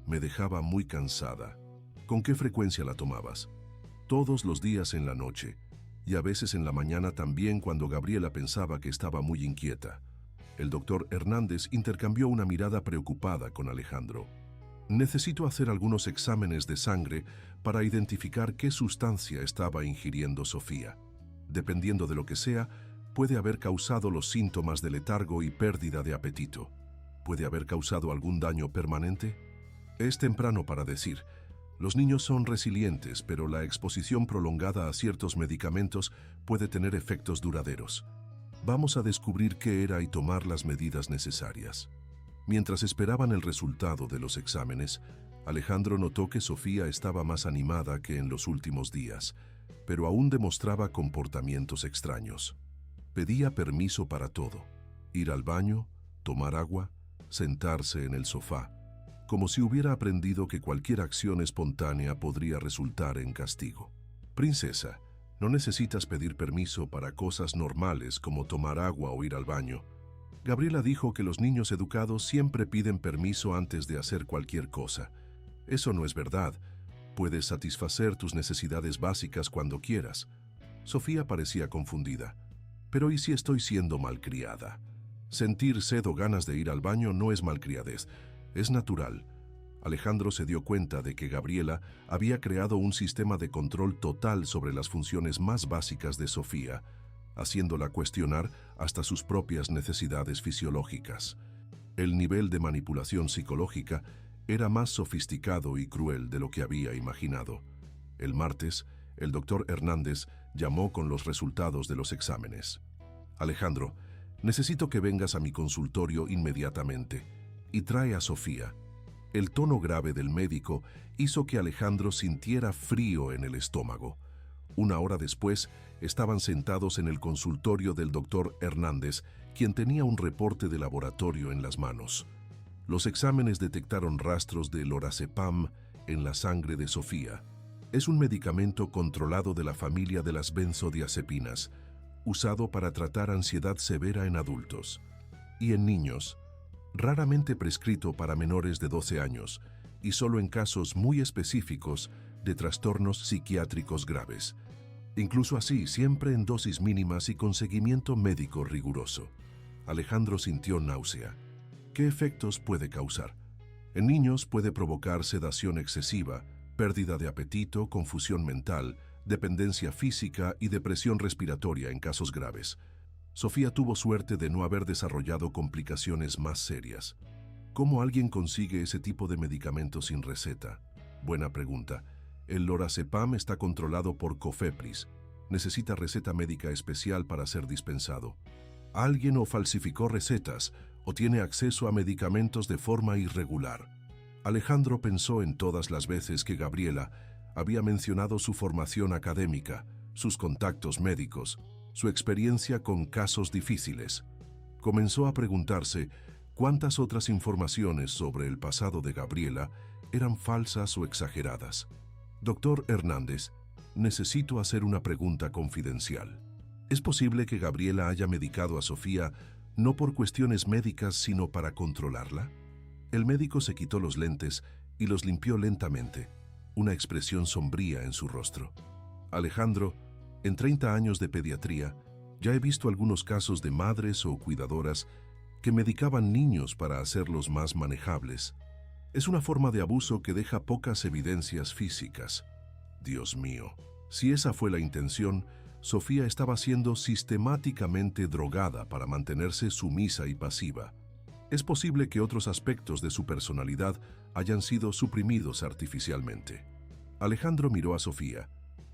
A: Me dejaba muy cansada. ¿Con qué frecuencia la tomabas? Todos los días en la noche, y a veces en la mañana también cuando Gabriela pensaba que estaba muy inquieta. El doctor Hernández intercambió una mirada preocupada con Alejandro. Necesito hacer algunos exámenes de sangre para identificar qué sustancia estaba ingiriendo Sofía. Dependiendo de lo que sea, puede haber causado los síntomas de letargo y pérdida de apetito. ¿Puede haber causado algún daño permanente? Es temprano para decir. Los niños son resilientes, pero la exposición prolongada a ciertos medicamentos puede tener efectos duraderos. Vamos a descubrir qué era y tomar las medidas necesarias. Mientras esperaban el resultado de los exámenes, Alejandro notó que Sofía estaba más animada que en los últimos días, pero aún demostraba comportamientos extraños. Pedía permiso para todo: ir al baño, tomar agua, sentarse en el sofá, como si hubiera aprendido que cualquier acción espontánea podría resultar en castigo. Princesa, no necesitas pedir permiso para cosas normales como tomar agua o ir al baño. Gabriela dijo que los niños educados siempre piden permiso antes de hacer cualquier cosa. Eso no es verdad. Puedes satisfacer tus necesidades básicas cuando quieras. Sofía parecía confundida. Pero ¿y si estoy siendo malcriada? Sentir sed o ganas de ir al baño no es malcriadez, es natural. Alejandro se dio cuenta de que Gabriela había creado un sistema de control total sobre las funciones más básicas de Sofía, haciéndola cuestionar hasta sus propias necesidades fisiológicas. El nivel de manipulación psicológica era más sofisticado y cruel de lo que había imaginado. El martes, el doctor Hernández llamó con los resultados de los exámenes. Alejandro, necesito que vengas a mi consultorio inmediatamente y trae a Sofía. El tono grave del médico hizo que Alejandro sintiera frío en el estómago. Una hora después, estaban sentados en el consultorio del doctor Hernández, quien tenía un reporte de laboratorio en las manos. Los exámenes detectaron rastros de lorazepam en la sangre de Sofía. Es un medicamento controlado de la familia de las benzodiazepinas, usado para tratar ansiedad severa en adultos. Y en niños, raramente prescrito para menores de 12 años, y solo en casos muy específicos de trastornos psiquiátricos graves. Incluso así, siempre en dosis mínimas y con seguimiento médico riguroso. Alejandro sintió náusea. ¿Qué efectos puede causar? En niños puede provocar sedación excesiva, pérdida de apetito, confusión mental, dependencia física y depresión respiratoria en casos graves. Sofía tuvo suerte de no haber desarrollado complicaciones más serias. ¿Cómo alguien consigue ese tipo de medicamento sin receta? Buena pregunta. El lorazepam está controlado por Cofepris. Necesita receta médica especial para ser dispensado. Alguien o falsificó recetas o tiene acceso a medicamentos de forma irregular. Alejandro pensó en todas las veces que Gabriela había mencionado su formación académica, sus contactos médicos, su experiencia con casos difíciles. Comenzó a preguntarse cuántas otras informaciones sobre el pasado de Gabriela eran falsas o exageradas. Doctor Hernández, necesito hacer una pregunta confidencial. ¿Es posible que Gabriela haya medicado a Sofía no por cuestiones médicas, sino para controlarla? El médico se quitó los lentes y los limpió lentamente, una expresión sombría en su rostro. Alejandro, en 30 años de pediatría, ya he visto algunos casos de madres o cuidadoras que medicaban niños para hacerlos más manejables. Es una forma de abuso que deja pocas evidencias físicas. Dios mío, si esa fue la intención, Sofía estaba siendo sistemáticamente drogada para mantenerse sumisa y pasiva. Es posible que otros aspectos de su personalidad hayan sido suprimidos artificialmente. Alejandro miró a Sofía,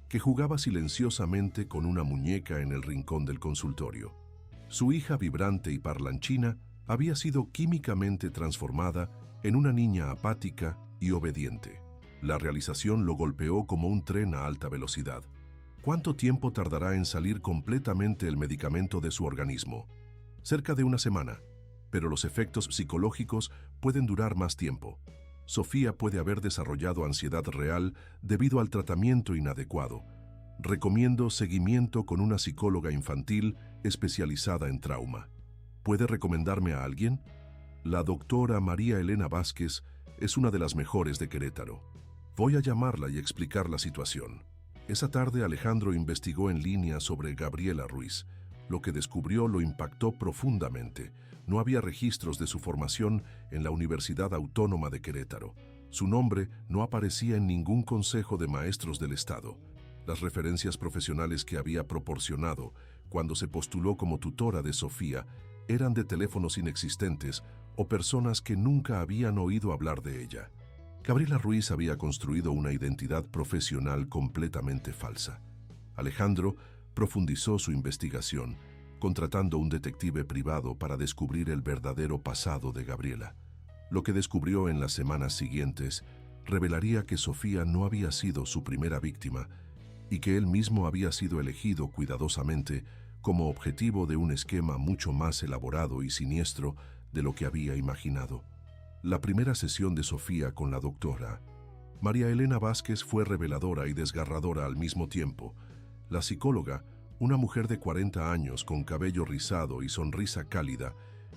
A: que jugaba silenciosamente con una muñeca en el rincón del consultorio. Su hija vibrante y parlanchina había sido químicamente transformada en una niña apática y obediente. La realización lo golpeó como un tren a alta velocidad. ¿Cuánto tiempo tardará en salir completamente el medicamento de su organismo? Cerca de una semana, pero los efectos psicológicos pueden durar más tiempo. Sofía puede haber desarrollado ansiedad real debido al tratamiento inadecuado. Recomiendo seguimiento con una psicóloga infantil especializada en trauma. ¿Puede recomendarme a alguien? La doctora María Elena Vázquez es una de las mejores de Querétaro. Voy a llamarla y explicar la situación. Esa tarde Alejandro investigó en línea sobre Gabriela Ruiz. Lo que descubrió lo impactó profundamente. No había registros de su formación en la Universidad Autónoma de Querétaro. Su nombre no aparecía en ningún consejo de maestros del Estado. Las referencias profesionales que había proporcionado cuando se postuló como tutora de Sofía eran de teléfonos inexistentes o personas que nunca habían oído hablar de ella. Gabriela Ruiz había construido una identidad profesional completamente falsa. Alejandro profundizó su investigación, contratando un detective privado para descubrir el verdadero pasado de Gabriela. Lo que descubrió en las semanas siguientes revelaría que Sofía no había sido su primera víctima y que él mismo había sido elegido cuidadosamente como objetivo de un esquema mucho más elaborado y siniestro de lo que había imaginado. La primera sesión de Sofía con la doctora María Elena Vázquez fue reveladora y desgarradora al mismo tiempo. La psicóloga, una mujer de 40 años con cabello rizado y sonrisa cálida,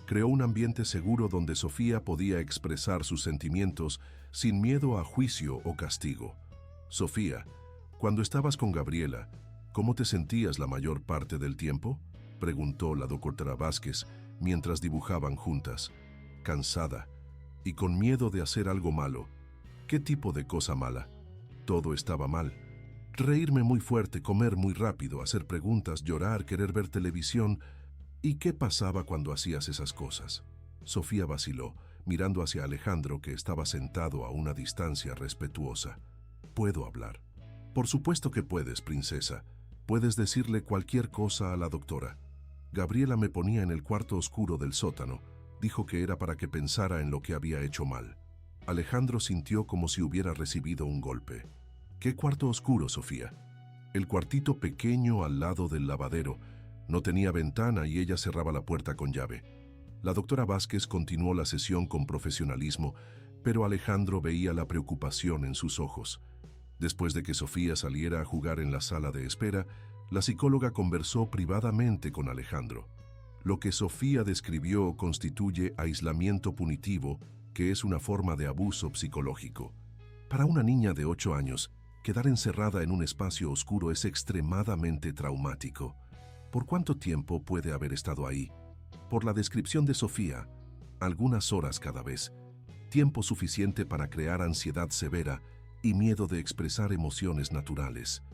A: creó un ambiente seguro donde Sofía podía expresar sus sentimientos sin miedo a juicio o castigo. Sofía, cuando estabas con Gabriela, ¿cómo te sentías la mayor parte del tiempo?, preguntó la doctora Vázquez mientras dibujaban juntas. Cansada y con miedo de hacer algo malo. ¿Qué tipo de cosa mala? Todo estaba mal. Reírme muy fuerte, comer muy rápido, hacer preguntas, llorar, querer ver televisión. ¿Y qué pasaba cuando hacías esas cosas? Sofía vaciló, mirando hacia Alejandro, que estaba sentado a una distancia respetuosa. ¿Puedo hablar? Por supuesto que puedes, princesa. Puedes decirle cualquier cosa a la doctora. Gabriela me ponía en el cuarto oscuro del sótano. Dijo que era para que pensara en lo que había hecho mal. Alejandro sintió como si hubiera recibido un golpe. ¿Qué cuarto oscuro, Sofía? El cuartito pequeño al lado del lavadero. No tenía ventana y ella cerraba la puerta con llave. La doctora Vázquez continuó la sesión con profesionalismo, pero Alejandro veía la preocupación en sus ojos. Después de que Sofía saliera a jugar en la sala de espera, la psicóloga conversó privadamente con Alejandro. Lo que Sofía describió constituye aislamiento punitivo, que es una forma de abuso psicológico. Para una niña de 8 años, quedar encerrada en un espacio oscuro es extremadamente traumático. ¿Por cuánto tiempo puede haber estado ahí? Por la descripción de Sofía, algunas horas cada vez, tiempo suficiente para crear ansiedad severa y miedo de expresar emociones naturales.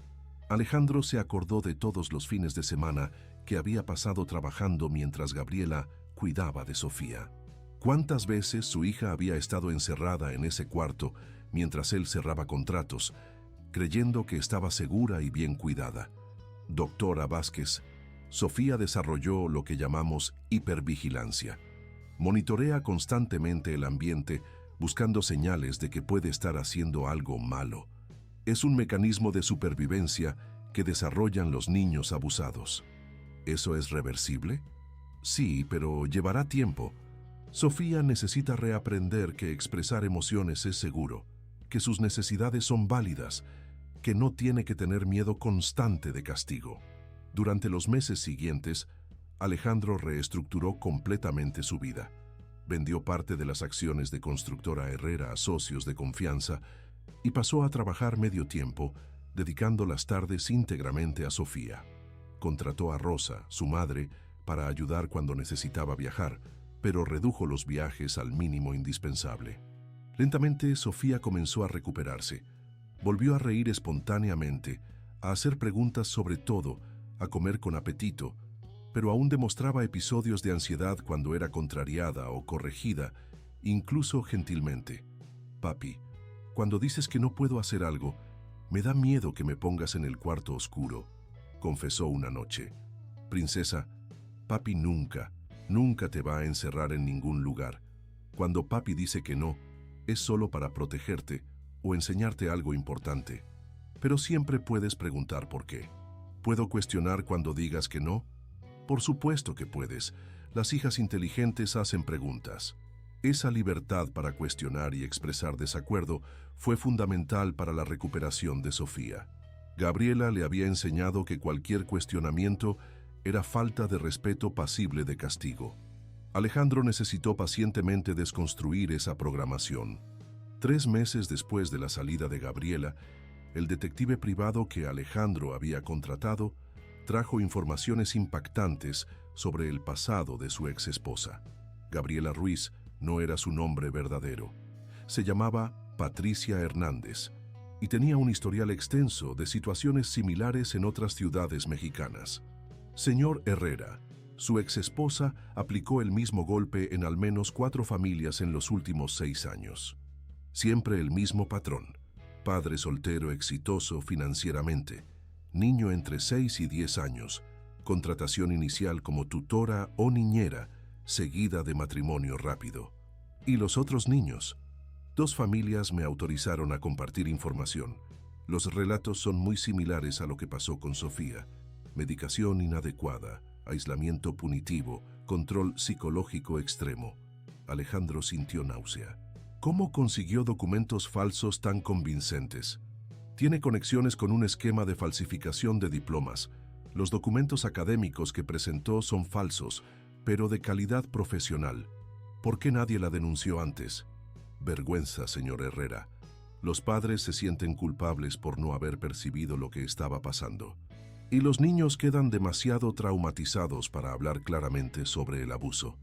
A: Alejandro se acordó de todos los fines de semana que había pasado trabajando mientras Gabriela cuidaba de Sofía. ¿Cuántas veces su hija había estado encerrada en ese cuarto mientras él cerraba contratos, creyendo que estaba segura y bien cuidada? Doctora Vázquez, Sofía desarrolló lo que llamamos hipervigilancia. Monitorea constantemente el ambiente buscando señales de que puede estar haciendo algo malo. Es un mecanismo de supervivencia que desarrollan los niños abusados. ¿Eso es reversible? Sí, pero llevará tiempo. Sofía necesita reaprender que expresar emociones es seguro, que sus necesidades son válidas, que no tiene que tener miedo constante de castigo. Durante los meses siguientes, Alejandro reestructuró completamente su vida. Vendió parte de las acciones de Constructora Herrera a socios de confianza y pasó a trabajar medio tiempo, dedicando las tardes íntegramente a Sofía. Contrató a Rosa, su madre, para ayudar cuando necesitaba viajar, pero redujo los viajes al mínimo indispensable. Lentamente, Sofía comenzó a recuperarse. Volvió a reír espontáneamente, a hacer preguntas sobre todo, a comer con apetito, pero aún demostraba episodios de ansiedad cuando era contrariada o corregida, incluso gentilmente. «Papi, cuando dices que no puedo hacer algo, me da miedo que me pongas en el cuarto oscuro», confesó una noche. «Princesa, papi nunca te va a encerrar en ningún lugar. Cuando papi dice que no, es solo para protegerte o enseñarte algo importante. Pero siempre puedes preguntar por qué. ¿Puedo cuestionar cuando digas que no? Por supuesto que puedes. Las hijas inteligentes hacen preguntas. Esa libertad para cuestionar y expresar desacuerdo fue fundamental para la recuperación de Sofía. Gabriela le había enseñado que cualquier cuestionamiento era falta de respeto pasible de castigo. Alejandro necesitó pacientemente desconstruir esa programación. 3 meses después de la salida de Gabriela, el detective privado que Alejandro había contratado trajo informaciones impactantes sobre el pasado de su exesposa. Gabriela Ruiz no era su nombre verdadero. Se llamaba Patricia Hernández y tenía un historial extenso de situaciones similares en otras ciudades mexicanas. Señor Herrera, su exesposa aplicó el mismo golpe en al menos 4 familias en los últimos 6 años. Siempre el mismo patrón. Padre soltero exitoso financieramente, niño entre 6 y 10 años, contratación inicial como tutora o niñera, seguida de matrimonio rápido. ¿Y los otros niños? 2 familias me autorizaron a compartir información. Los relatos son muy similares a lo que pasó con Sofía. Medicación inadecuada, aislamiento punitivo, control psicológico extremo. Alejandro sintió náusea. ¿Cómo consiguió documentos falsos tan convincentes? Tiene conexiones con un esquema de falsificación de diplomas. Los documentos académicos que presentó son falsos, pero de calidad profesional. ¿Por qué nadie la denunció antes? Vergüenza, señor Herrera. Los padres se sienten culpables por no haber percibido lo que estaba pasando. Y los niños quedan demasiado traumatizados para hablar claramente sobre el abuso.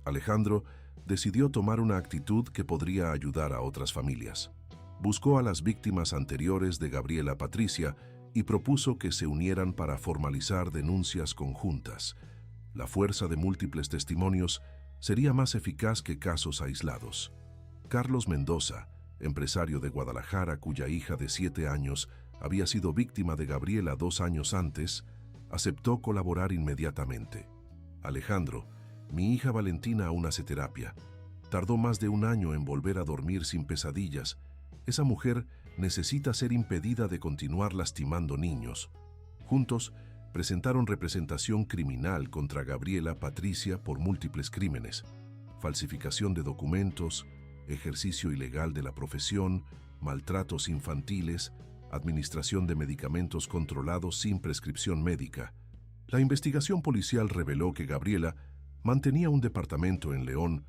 A: Alejandro decidió tomar una actitud que podría ayudar a otras familias. Buscó a las víctimas anteriores de Gabriela Patricia y propuso que se unieran para formalizar denuncias conjuntas. La fuerza de múltiples testimonios sería más eficaz que casos aislados. Carlos Mendoza, empresario de Guadalajara cuya hija de 7 años había sido víctima de Gabriela 2 años antes, aceptó colaborar inmediatamente. Alejandro, mi hija Valentina aún hace terapia. Tardó más de 1 año en volver a dormir sin pesadillas. Esa mujer necesita ser impedida de continuar lastimando niños. Juntos, presentaron representación criminal contra Gabriela Patricia por múltiples crímenes: falsificación de documentos, ejercicio ilegal de la profesión, maltratos infantiles, administración de medicamentos controlados sin prescripción médica. La investigación policial reveló que Gabriela mantenía un departamento en León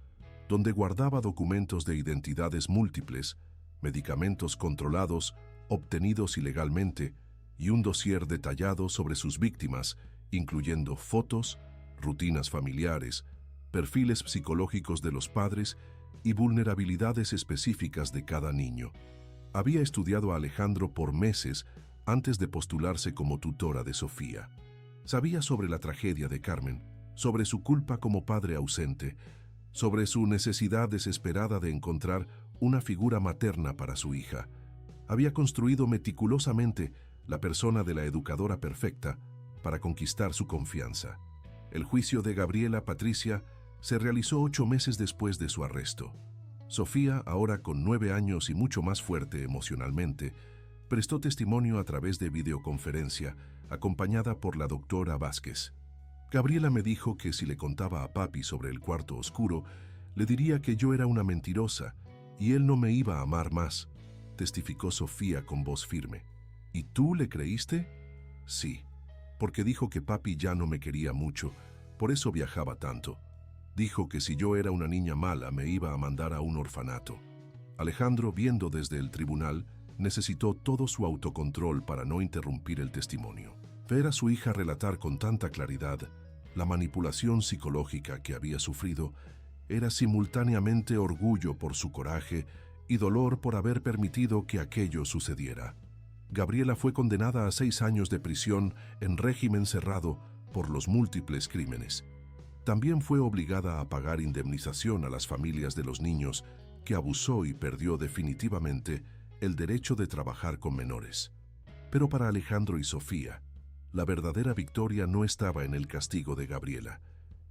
A: donde guardaba documentos de identidades múltiples, medicamentos controlados obtenidos ilegalmente y un dossier detallado sobre sus víctimas, incluyendo fotos, rutinas familiares, perfiles psicológicos de los padres y vulnerabilidades específicas de cada niño. Había estudiado a Alejandro por meses antes de postularse como tutora de Sofía. Sabía sobre la tragedia de Carmen, sobre su culpa como padre ausente, sobre su necesidad desesperada de encontrar una figura materna para su hija. Había construido meticulosamente la persona de la educadora perfecta para conquistar su confianza. El juicio de Gabriela Patricia se realizó 8 meses después de su arresto. Sofía, ahora con 9 años y mucho más fuerte emocionalmente, prestó testimonio a través de videoconferencia, acompañada por la doctora Vázquez. Gabriela me dijo que si le contaba a papi sobre el cuarto oscuro, le diría que yo era una mentirosa y él no me iba a amar más, testificó Sofía con voz firme. ¿Y tú le creíste? Sí, porque dijo que papi ya no me quería mucho, por eso viajaba tanto. Dijo que si yo era una niña mala me iba a mandar a un orfanato. Alejandro, viendo desde el tribunal, necesitó todo su autocontrol para no interrumpir el testimonio. Ver a su hija relatar con tanta claridad la manipulación psicológica que había sufrido era simultáneamente orgullo por su coraje y dolor por haber permitido que aquello sucediera. Gabriela fue condenada a 6 años de prisión en régimen cerrado por los múltiples crímenes. También fue obligada a pagar indemnización a las familias de los niños que abusó y perdió definitivamente el derecho de trabajar con menores. Pero para Alejandro y Sofía, la verdadera victoria no estaba en el castigo de Gabriela,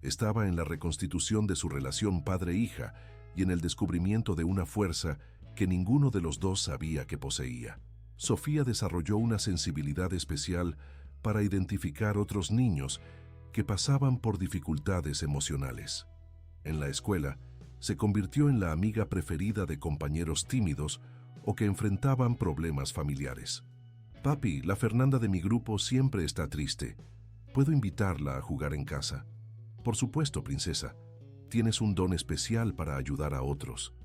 A: estaba en la reconstitución de su relación padre-hija y en el descubrimiento de una fuerza que ninguno de los dos sabía que poseía. Sofía desarrolló una sensibilidad especial para identificar otros niños que pasaban por dificultades emocionales. En la escuela, se convirtió en la amiga preferida de compañeros tímidos o que enfrentaban problemas familiares. Papi, la Fernanda de mi grupo siempre está triste. ¿Puedo invitarla a jugar en casa? Por supuesto, princesa. Tienes un don especial para ayudar a otros.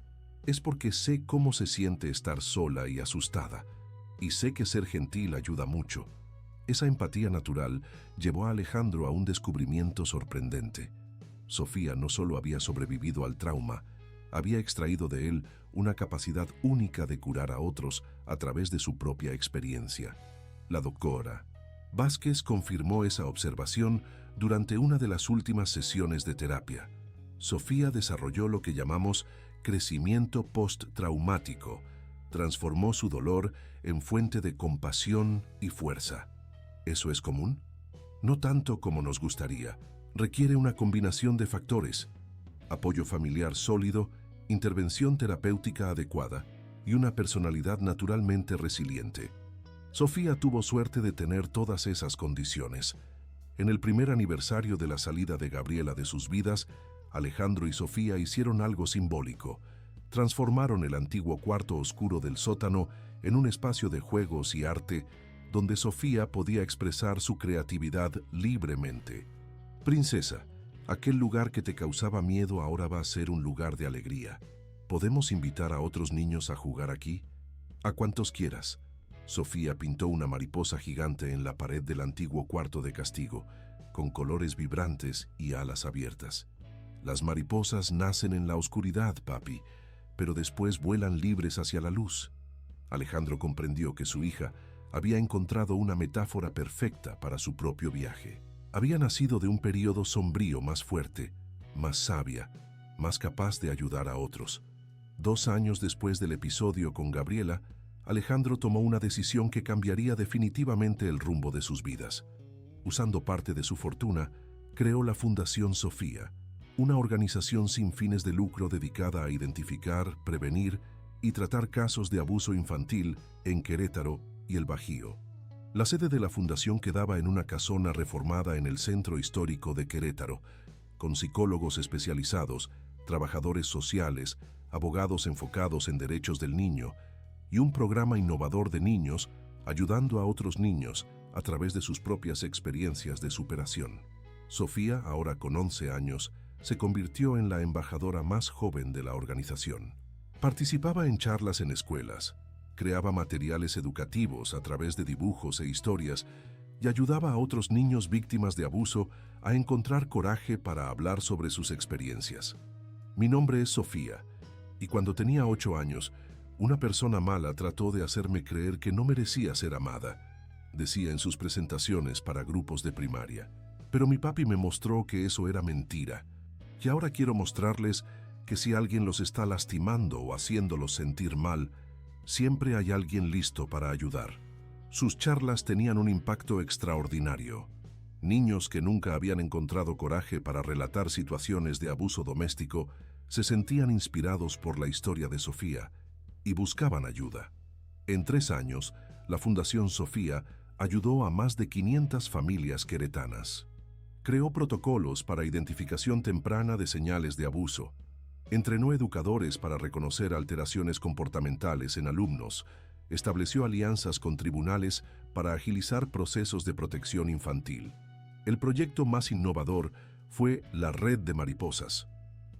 A: Es porque sé cómo se siente estar sola y asustada, y sé que ser gentil ayuda mucho. Esa empatía natural llevó a Alejandro a un descubrimiento sorprendente. Sofía no solo había sobrevivido al trauma, había extraído de él una capacidad única de curar a otros a través de su propia experiencia. La doctora Vázquez confirmó esa observación durante una de las últimas sesiones de terapia. Sofía desarrolló lo que llamamos crecimiento post-traumático, transformó su dolor en fuente de compasión y fuerza. ¿Eso es común? No tanto como nos gustaría. Requiere una combinación de factores: apoyo familiar sólido, intervención terapéutica adecuada y una personalidad naturalmente resiliente. Sofía tuvo suerte de tener todas esas condiciones. En el primer aniversario de la salida de Gabriela de sus vidas, Alejandro y Sofía hicieron algo simbólico. Transformaron el antiguo cuarto oscuro del sótano en un espacio de juegos y arte donde Sofía podía expresar su creatividad libremente. Princesa, aquel lugar que te causaba miedo ahora va a ser un lugar de alegría. ¿Podemos invitar a otros niños a jugar aquí? A cuantos quieras. Sofía pintó una mariposa gigante en la pared del antiguo cuarto de castigo, con colores vibrantes y alas abiertas. Las mariposas nacen en la oscuridad, papi, pero después vuelan libres hacia la luz. Alejandro comprendió que su hija había encontrado una metáfora perfecta para su propio viaje. Había nacido de un período sombrío más fuerte, más sabia, más capaz de ayudar a otros. 2 años después del episodio con Gabriela, Alejandro tomó una decisión que cambiaría definitivamente el rumbo de sus vidas. Usando parte de su fortuna, creó la Fundación Sofía, una organización sin fines de lucro dedicada a identificar, prevenir y tratar casos de abuso infantil en Querétaro y el Bajío. La sede de la fundación quedaba en una casona reformada en el centro histórico de Querétaro, con psicólogos especializados, trabajadores sociales, abogados enfocados en derechos del niño y un programa innovador de niños ayudando a otros niños a través de sus propias experiencias de superación. Sofía, ahora con 11 años, se convirtió en la embajadora más joven de la organización. Participaba en charlas en escuelas, creaba materiales educativos a través de dibujos e historias y ayudaba a otros niños víctimas de abuso a encontrar coraje para hablar sobre sus experiencias. Mi nombre es Sofía, y cuando tenía 8 años, una persona mala trató de hacerme creer que no merecía ser amada, decía en sus presentaciones para grupos de primaria. Pero mi papi me mostró que eso era mentira. Y ahora quiero mostrarles que si alguien los está lastimando o haciéndolos sentir mal, siempre hay alguien listo para ayudar. Sus charlas tenían un impacto extraordinario. Niños que nunca habían encontrado coraje para relatar situaciones de abuso doméstico se sentían inspirados por la historia de Sofía y buscaban ayuda. En 3 años, la Fundación Sofía ayudó a más de 500 familias queretanas. Creó protocolos para identificación temprana de señales de abuso. Entrenó educadores para reconocer alteraciones comportamentales en alumnos. Estableció alianzas con tribunales para agilizar procesos de protección infantil. El proyecto más innovador fue la Red de Mariposas,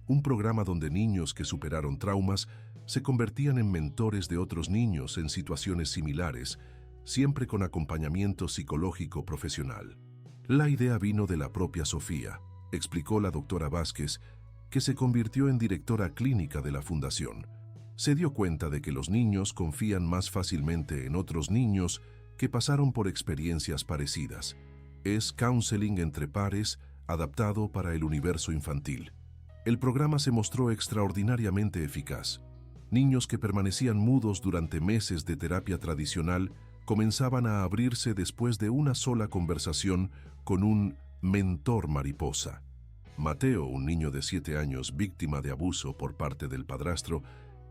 A: un programa donde niños que superaron traumas se convertían en mentores de otros niños en situaciones similares, siempre con acompañamiento psicológico profesional. La idea vino de la propia Sofía, explicó la doctora Vázquez, que se convirtió en directora clínica de la fundación. Se dio cuenta de que los niños confían más fácilmente en otros niños que pasaron por experiencias parecidas. Es counseling entre pares adaptado para el universo infantil. El programa se mostró extraordinariamente eficaz. Niños que permanecían mudos durante meses de terapia tradicional comenzaban a abrirse después de una sola conversación con un mentor mariposa. Mateo, un niño de 7 años víctima de abuso por parte del padrastro,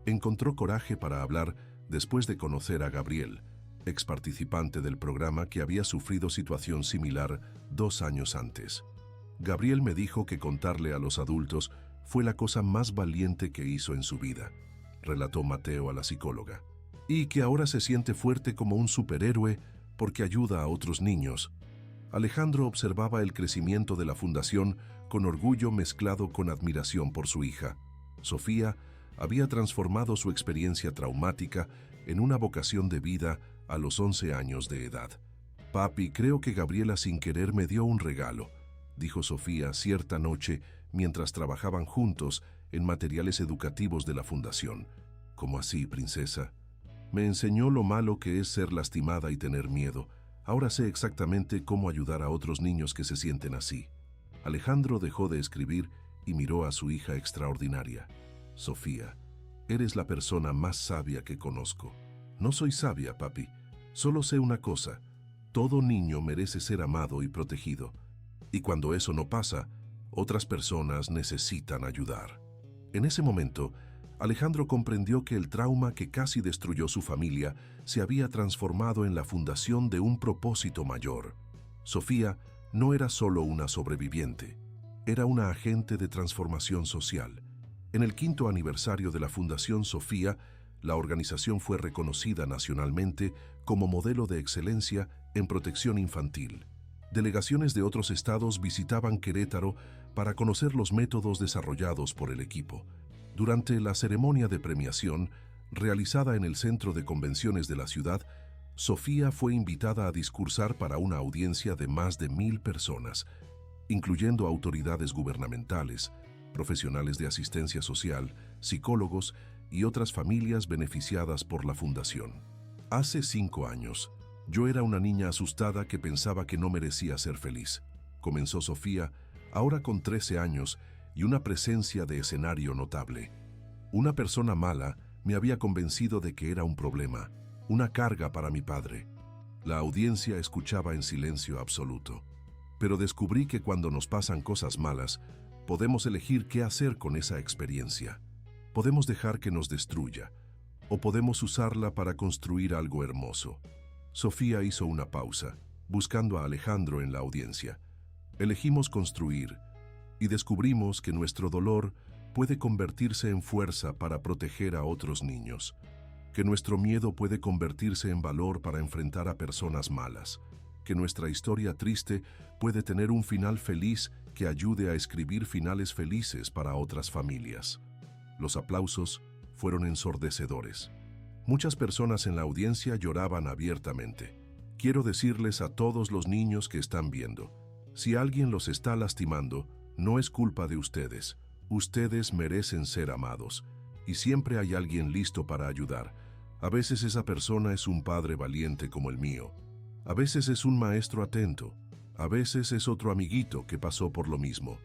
A: encontró coraje para hablar después de conocer a Gabriel, ex participante del programa que había sufrido situación similar 2 años antes. Gabriel me dijo que contarle a los adultos fue la cosa más valiente que hizo en su vida, relató Mateo a la psicóloga, y que ahora se siente fuerte como un superhéroe porque ayuda a otros niños. Alejandro observaba el crecimiento de la fundación con orgullo mezclado con admiración por su hija. Sofía había transformado su experiencia traumática en una vocación de vida a los 11 años de edad. «Papi, creo que Gabriela sin querer me dio un regalo», dijo Sofía cierta noche mientras trabajaban juntos en materiales educativos de la fundación. «¿Cómo así, princesa?» «Me enseñó lo malo que es ser lastimada y tener miedo. Ahora sé exactamente cómo ayudar a otros niños que se sienten así». Alejandro dejó de escribir y miró a su hija extraordinaria. «Sofía, eres la persona más sabia que conozco». «No soy sabia, papi. Solo sé una cosa. Todo niño merece ser amado y protegido. Y cuando eso no pasa, otras personas necesitan ayudar». En ese momento, Alejandro comprendió que el trauma que casi destruyó su familia se había transformado en la fundación de un propósito mayor. Sofía no era solo una sobreviviente, era una agente de transformación social. En el 5º aniversario de la Fundación Sofía, la organización fue reconocida nacionalmente como modelo de excelencia en protección infantil. Delegaciones de otros estados visitaban Querétaro para conocer los métodos desarrollados por el equipo. Durante la ceremonia de premiación, realizada en el Centro de Convenciones de la ciudad, Sofía fue invitada a discursar para una audiencia de más de 1000 personas, incluyendo autoridades gubernamentales, profesionales de asistencia social, psicólogos y otras familias beneficiadas por la fundación. Hace 5 años, yo era una niña asustada que pensaba que no merecía ser feliz, comenzó Sofía, ahora con 13 años y una presencia de escenario notable. Una persona mala me había convencido de que era un problema, una carga para mi padre. La audiencia escuchaba en silencio absoluto. Pero descubrí que cuando nos pasan cosas malas, podemos elegir qué hacer con esa experiencia. Podemos dejar que nos destruya, o podemos usarla para construir algo hermoso. Sofía hizo una pausa, buscando a Alejandro en la audiencia. Elegimos construir, y descubrimos que nuestro dolor puede convertirse en fuerza para proteger a otros niños, que nuestro miedo puede convertirse en valor para enfrentar a personas malas, que nuestra historia triste puede tener un final feliz que ayude a escribir finales felices para otras familias. Los aplausos fueron ensordecedores. Muchas personas en la audiencia lloraban abiertamente. Quiero decirles a todos los niños que están viendo, si alguien los está lastimando, no es culpa de ustedes. Ustedes merecen ser amados, y siempre hay alguien listo para ayudar. A veces esa persona es un padre valiente como el mío. A veces es un maestro atento. A veces es otro amiguito que pasó por lo mismo.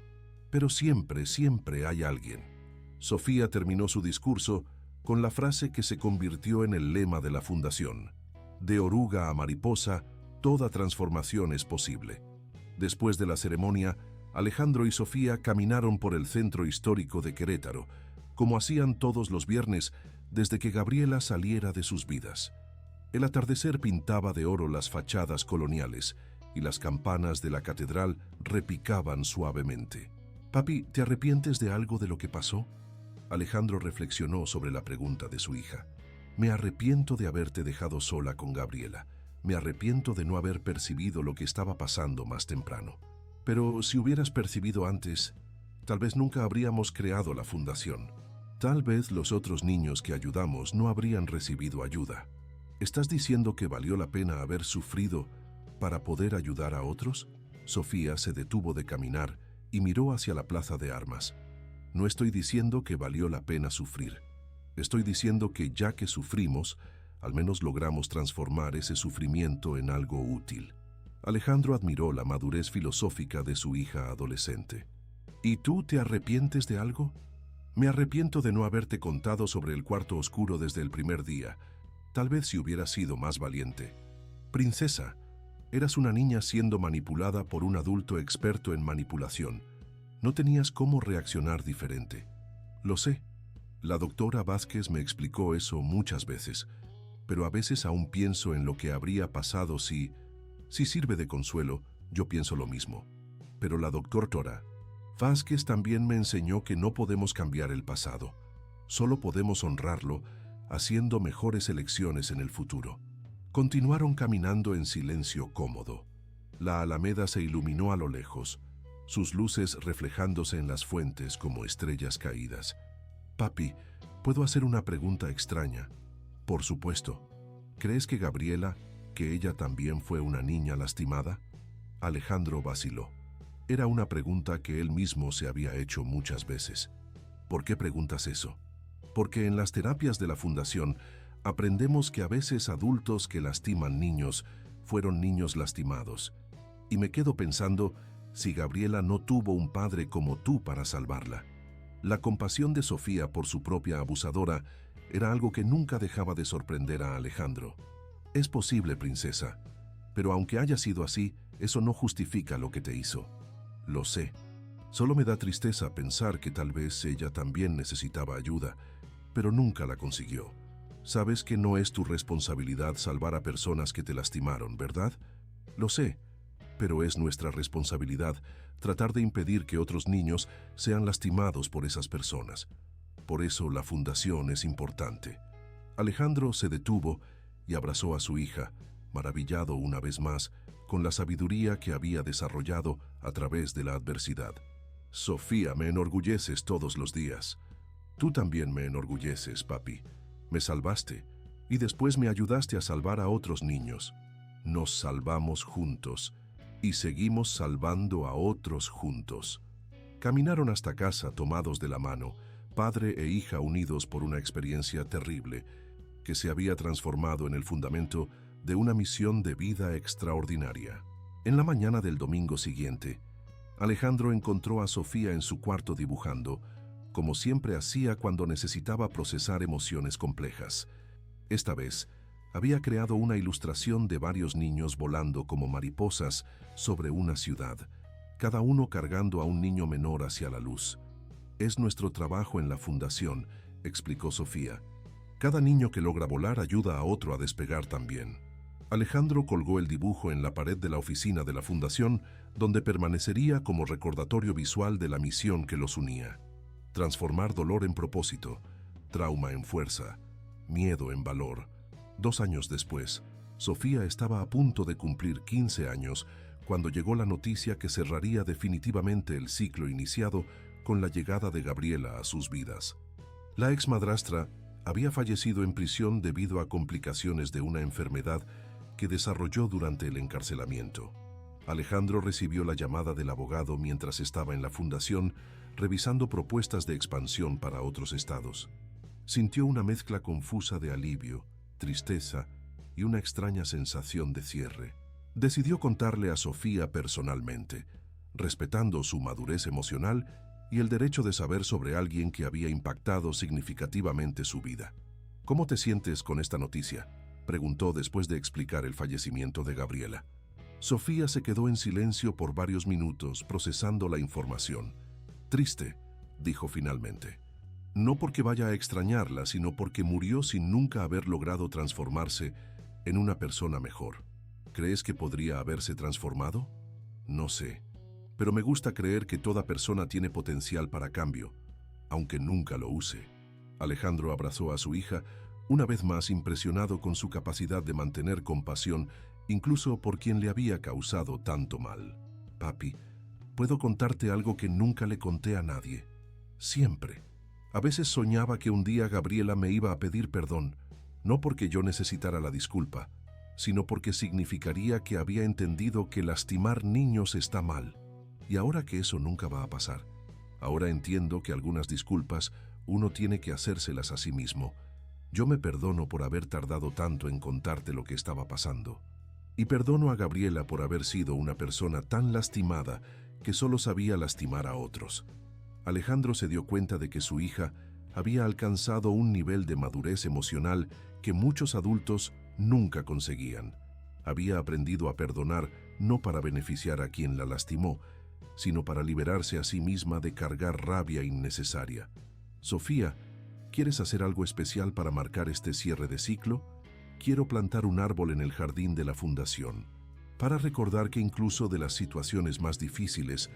A: pero siempre, siempre hay alguien. Sofía terminó su discurso con la frase que se convirtió en el lema de la fundación: de oruga a mariposa, toda transformación es posible. Después de la ceremonia, Alejandro y Sofía caminaron por el centro histórico de Querétaro, como hacían todos los viernes desde que Gabriela saliera de sus vidas. El atardecer pintaba de oro las fachadas coloniales y las campanas de la catedral repicaban suavemente. «Papi, ¿te arrepientes de algo de lo que pasó?». Alejandro reflexionó sobre la pregunta de su hija. «Me arrepiento de haberte dejado sola con Gabriela. Me arrepiento de no haber percibido lo que estaba pasando más temprano. Pero si hubieras percibido antes, tal vez nunca habríamos creado la fundación. Tal vez los otros niños que ayudamos no habrían recibido ayuda. ¿Estás diciendo que valió la pena haber sufrido para poder ayudar a otros?». Sofía se detuvo de caminar y miró hacia la plaza de armas. «No estoy diciendo que valió la pena sufrir. Estoy diciendo que ya que sufrimos, al menos logramos transformar ese sufrimiento en algo útil». Alejandro admiró la madurez filosófica de su hija adolescente. «¿Y tú te arrepientes de algo?». «Me arrepiento de no haberte contado sobre el cuarto oscuro desde el primer día. Tal vez si hubieras sido más valiente». «Princesa, eras una niña siendo manipulada por un adulto experto en manipulación. No tenías cómo reaccionar diferente». «Lo sé. La doctora Vázquez me explicó eso muchas veces, pero a veces aún pienso en lo que habría pasado si sirve de consuelo, yo pienso lo mismo. Pero la doctora Vázquez también me enseñó que no podemos cambiar el pasado. Solo podemos honrarlo haciendo mejores elecciones en el futuro». Continuaron caminando en silencio cómodo. La alameda se iluminó a lo lejos, sus luces reflejándose en las fuentes como estrellas caídas. «Papi, ¿puedo hacer una pregunta extraña?». «Por supuesto. ¿Crees que Gabriela, que ella también fue una niña lastimada?». Alejandro vaciló. Era una pregunta que él mismo se había hecho muchas veces. «¿Por qué preguntas eso?». «Porque en las terapias de la fundación aprendemos que a veces adultos que lastiman niños fueron niños lastimados. Y me quedo pensando si Gabriela no tuvo un padre como tú para salvarla». La compasión de Sofía por su propia abusadora era algo que nunca dejaba de sorprender a Alejandro. «Es posible, princesa, pero aunque haya sido así, eso no justifica lo que te hizo». «Lo sé. Solo me da tristeza pensar que tal vez ella también necesitaba ayuda, pero nunca la consiguió. Sabes que no es tu responsabilidad salvar a personas que te lastimaron, ¿verdad?». «Lo sé, pero es nuestra responsabilidad tratar de impedir que otros niños sean lastimados por esas personas. Por eso la fundación es importante». Alejandro se detuvo y abrazó a su hija, maravillado una vez más con la sabiduría que había desarrollado a través de la adversidad. «Sofía, me enorgulleces todos los días». «Tú también me enorgulleces, papi. Me salvaste y después me ayudaste a salvar a otros niños. Nos salvamos juntos y seguimos salvando a otros juntos». Caminaron hasta casa tomados de la mano, padre e hija unidos por una experiencia terrible que se había transformado en el fundamento de una misión de vida extraordinaria. En la mañana del domingo siguiente, Alejandro encontró a Sofía en su cuarto dibujando, como siempre hacía cuando necesitaba procesar emociones complejas. Esta vez, había creado una ilustración de varios niños volando como mariposas sobre una ciudad, cada uno cargando a un niño menor hacia la luz. «Es nuestro trabajo en la fundación», explicó Sofía. «Cada niño que logra volar ayuda a otro a despegar también». Alejandro colgó el dibujo en la pared de la oficina de la fundación, donde permanecería como recordatorio visual de la misión que los unía. Transformar dolor en propósito, trauma en fuerza, miedo en valor. 2 años después, Sofía estaba a punto de cumplir 15 años cuando llegó la noticia que cerraría definitivamente el ciclo iniciado con la llegada de Gabriela a sus vidas. La exmadrastra había fallecido en prisión debido a complicaciones de una enfermedad que desarrolló durante el encarcelamiento. Alejandro recibió la llamada del abogado mientras estaba en la fundación, revisando propuestas de expansión para otros estados. Sintió una mezcla confusa de alivio, tristeza y una extraña sensación de cierre. Decidió contarle a Sofía personalmente, respetando su madurez emocional y el derecho de saber sobre alguien que había impactado significativamente su vida. ¿Cómo te sientes con esta noticia?, preguntó después de explicar el fallecimiento de Gabriela. Sofía se quedó en silencio por varios minutos procesando la información. Triste, dijo finalmente. No porque vaya a extrañarla, sino porque murió sin nunca haber logrado transformarse en una persona mejor. ¿Crees que podría haberse transformado? No sé, pero me gusta creer que toda persona tiene potencial para cambio, aunque nunca lo use. Alejandro abrazó a su hija, una vez más impresionado con su capacidad de mantener compasión, incluso por quien le había causado tanto mal. Papi, puedo contarte algo que nunca le conté a nadie. Siempre. A veces soñaba que un día Gabriela me iba a pedir perdón, no porque yo necesitara la disculpa, sino porque significaría que había entendido que lastimar niños está mal. Y ahora que eso nunca va a pasar, ahora entiendo que algunas disculpas uno tiene que hacérselas a sí mismo. Yo me perdono por haber tardado tanto en contarte lo que estaba pasando. Y perdono a Gabriela por haber sido una persona tan lastimada que solo sabía lastimar a otros. Alejandro se dio cuenta de que su hija había alcanzado un nivel de madurez emocional que muchos adultos nunca conseguían. Había aprendido a perdonar no para beneficiar a quien la lastimó, sino para liberarse a sí misma de cargar rabia innecesaria. Sofía, ¿quieres hacer algo especial para marcar este cierre de ciclo? Quiero plantar un árbol en el jardín de la fundación, para recordar que incluso de las situaciones más difíciles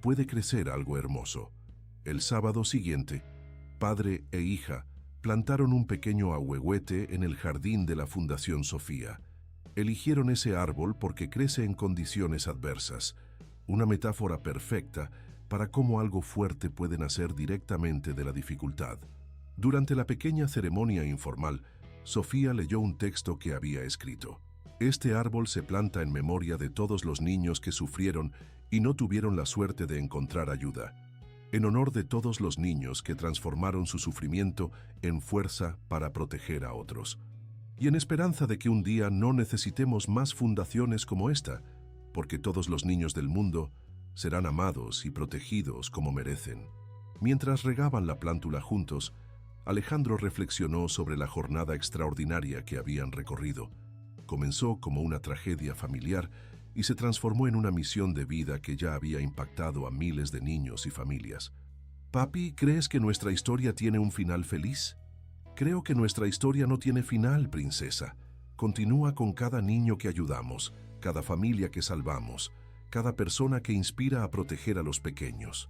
A: puede crecer algo hermoso. El sábado siguiente, padre e hija plantaron un pequeño ahuehuete en el jardín de la Fundación Sofía. Eligieron ese árbol porque crece en condiciones adversas, una metáfora perfecta para cómo algo fuerte puede nacer directamente de la dificultad. Durante la pequeña ceremonia informal, Sofía leyó un texto que había escrito. Este árbol se planta en memoria de todos los niños que sufrieron y no tuvieron la suerte de encontrar ayuda, en honor de todos los niños que transformaron su sufrimiento en fuerza para proteger a otros, y en esperanza de que un día no necesitemos más fundaciones como esta, porque todos los niños del mundo serán amados y protegidos como merecen. Mientras regaban la plántula juntos, Alejandro reflexionó sobre la jornada extraordinaria que habían recorrido. Comenzó como una tragedia familiar y se transformó en una misión de vida que ya había impactado a miles de niños y familias. Papi, ¿crees que nuestra historia tiene un final feliz? Creo que nuestra historia no tiene final, princesa. Continúa con cada niño que ayudamos, cada familia que salvamos, cada persona que inspira a proteger a los pequeños.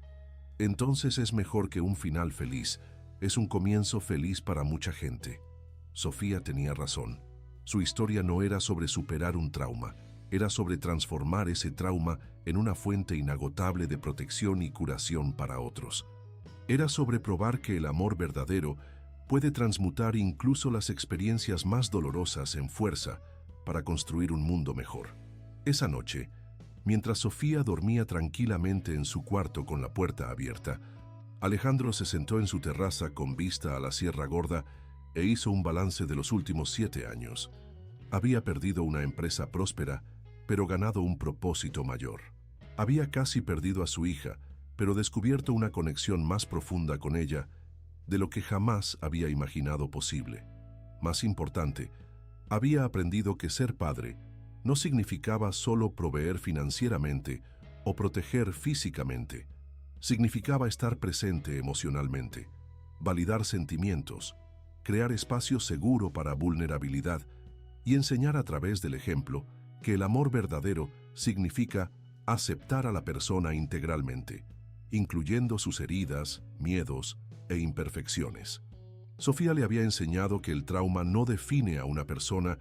A: Entonces es mejor que un final feliz. Es un comienzo feliz para mucha gente. Sofía tenía razón. Su historia no era sobre superar un trauma, era sobre transformar ese trauma en una fuente inagotable de protección y curación para otros. Era sobre probar que el amor verdadero puede transmutar incluso las experiencias más dolorosas en fuerza para construir un mundo mejor. Esa noche, mientras Sofía dormía tranquilamente en su cuarto con la puerta abierta, Alejandro se sentó en su terraza con vista a la Sierra Gorda e hizo un balance de los últimos 7 años. Había perdido una empresa próspera, pero ganado un propósito mayor. Había casi perdido a su hija, pero descubierto una conexión más profunda con ella de lo que jamás había imaginado posible. Más importante, había aprendido que ser padre no significaba solo proveer financieramente o proteger físicamente. Significaba estar presente emocionalmente, validar sentimientos, crear espacio seguro para vulnerabilidad y enseñar a través del ejemplo que el amor verdadero significa aceptar a la persona integralmente, incluyendo sus heridas, miedos e imperfecciones. Sofía le había enseñado que el trauma no define a una persona,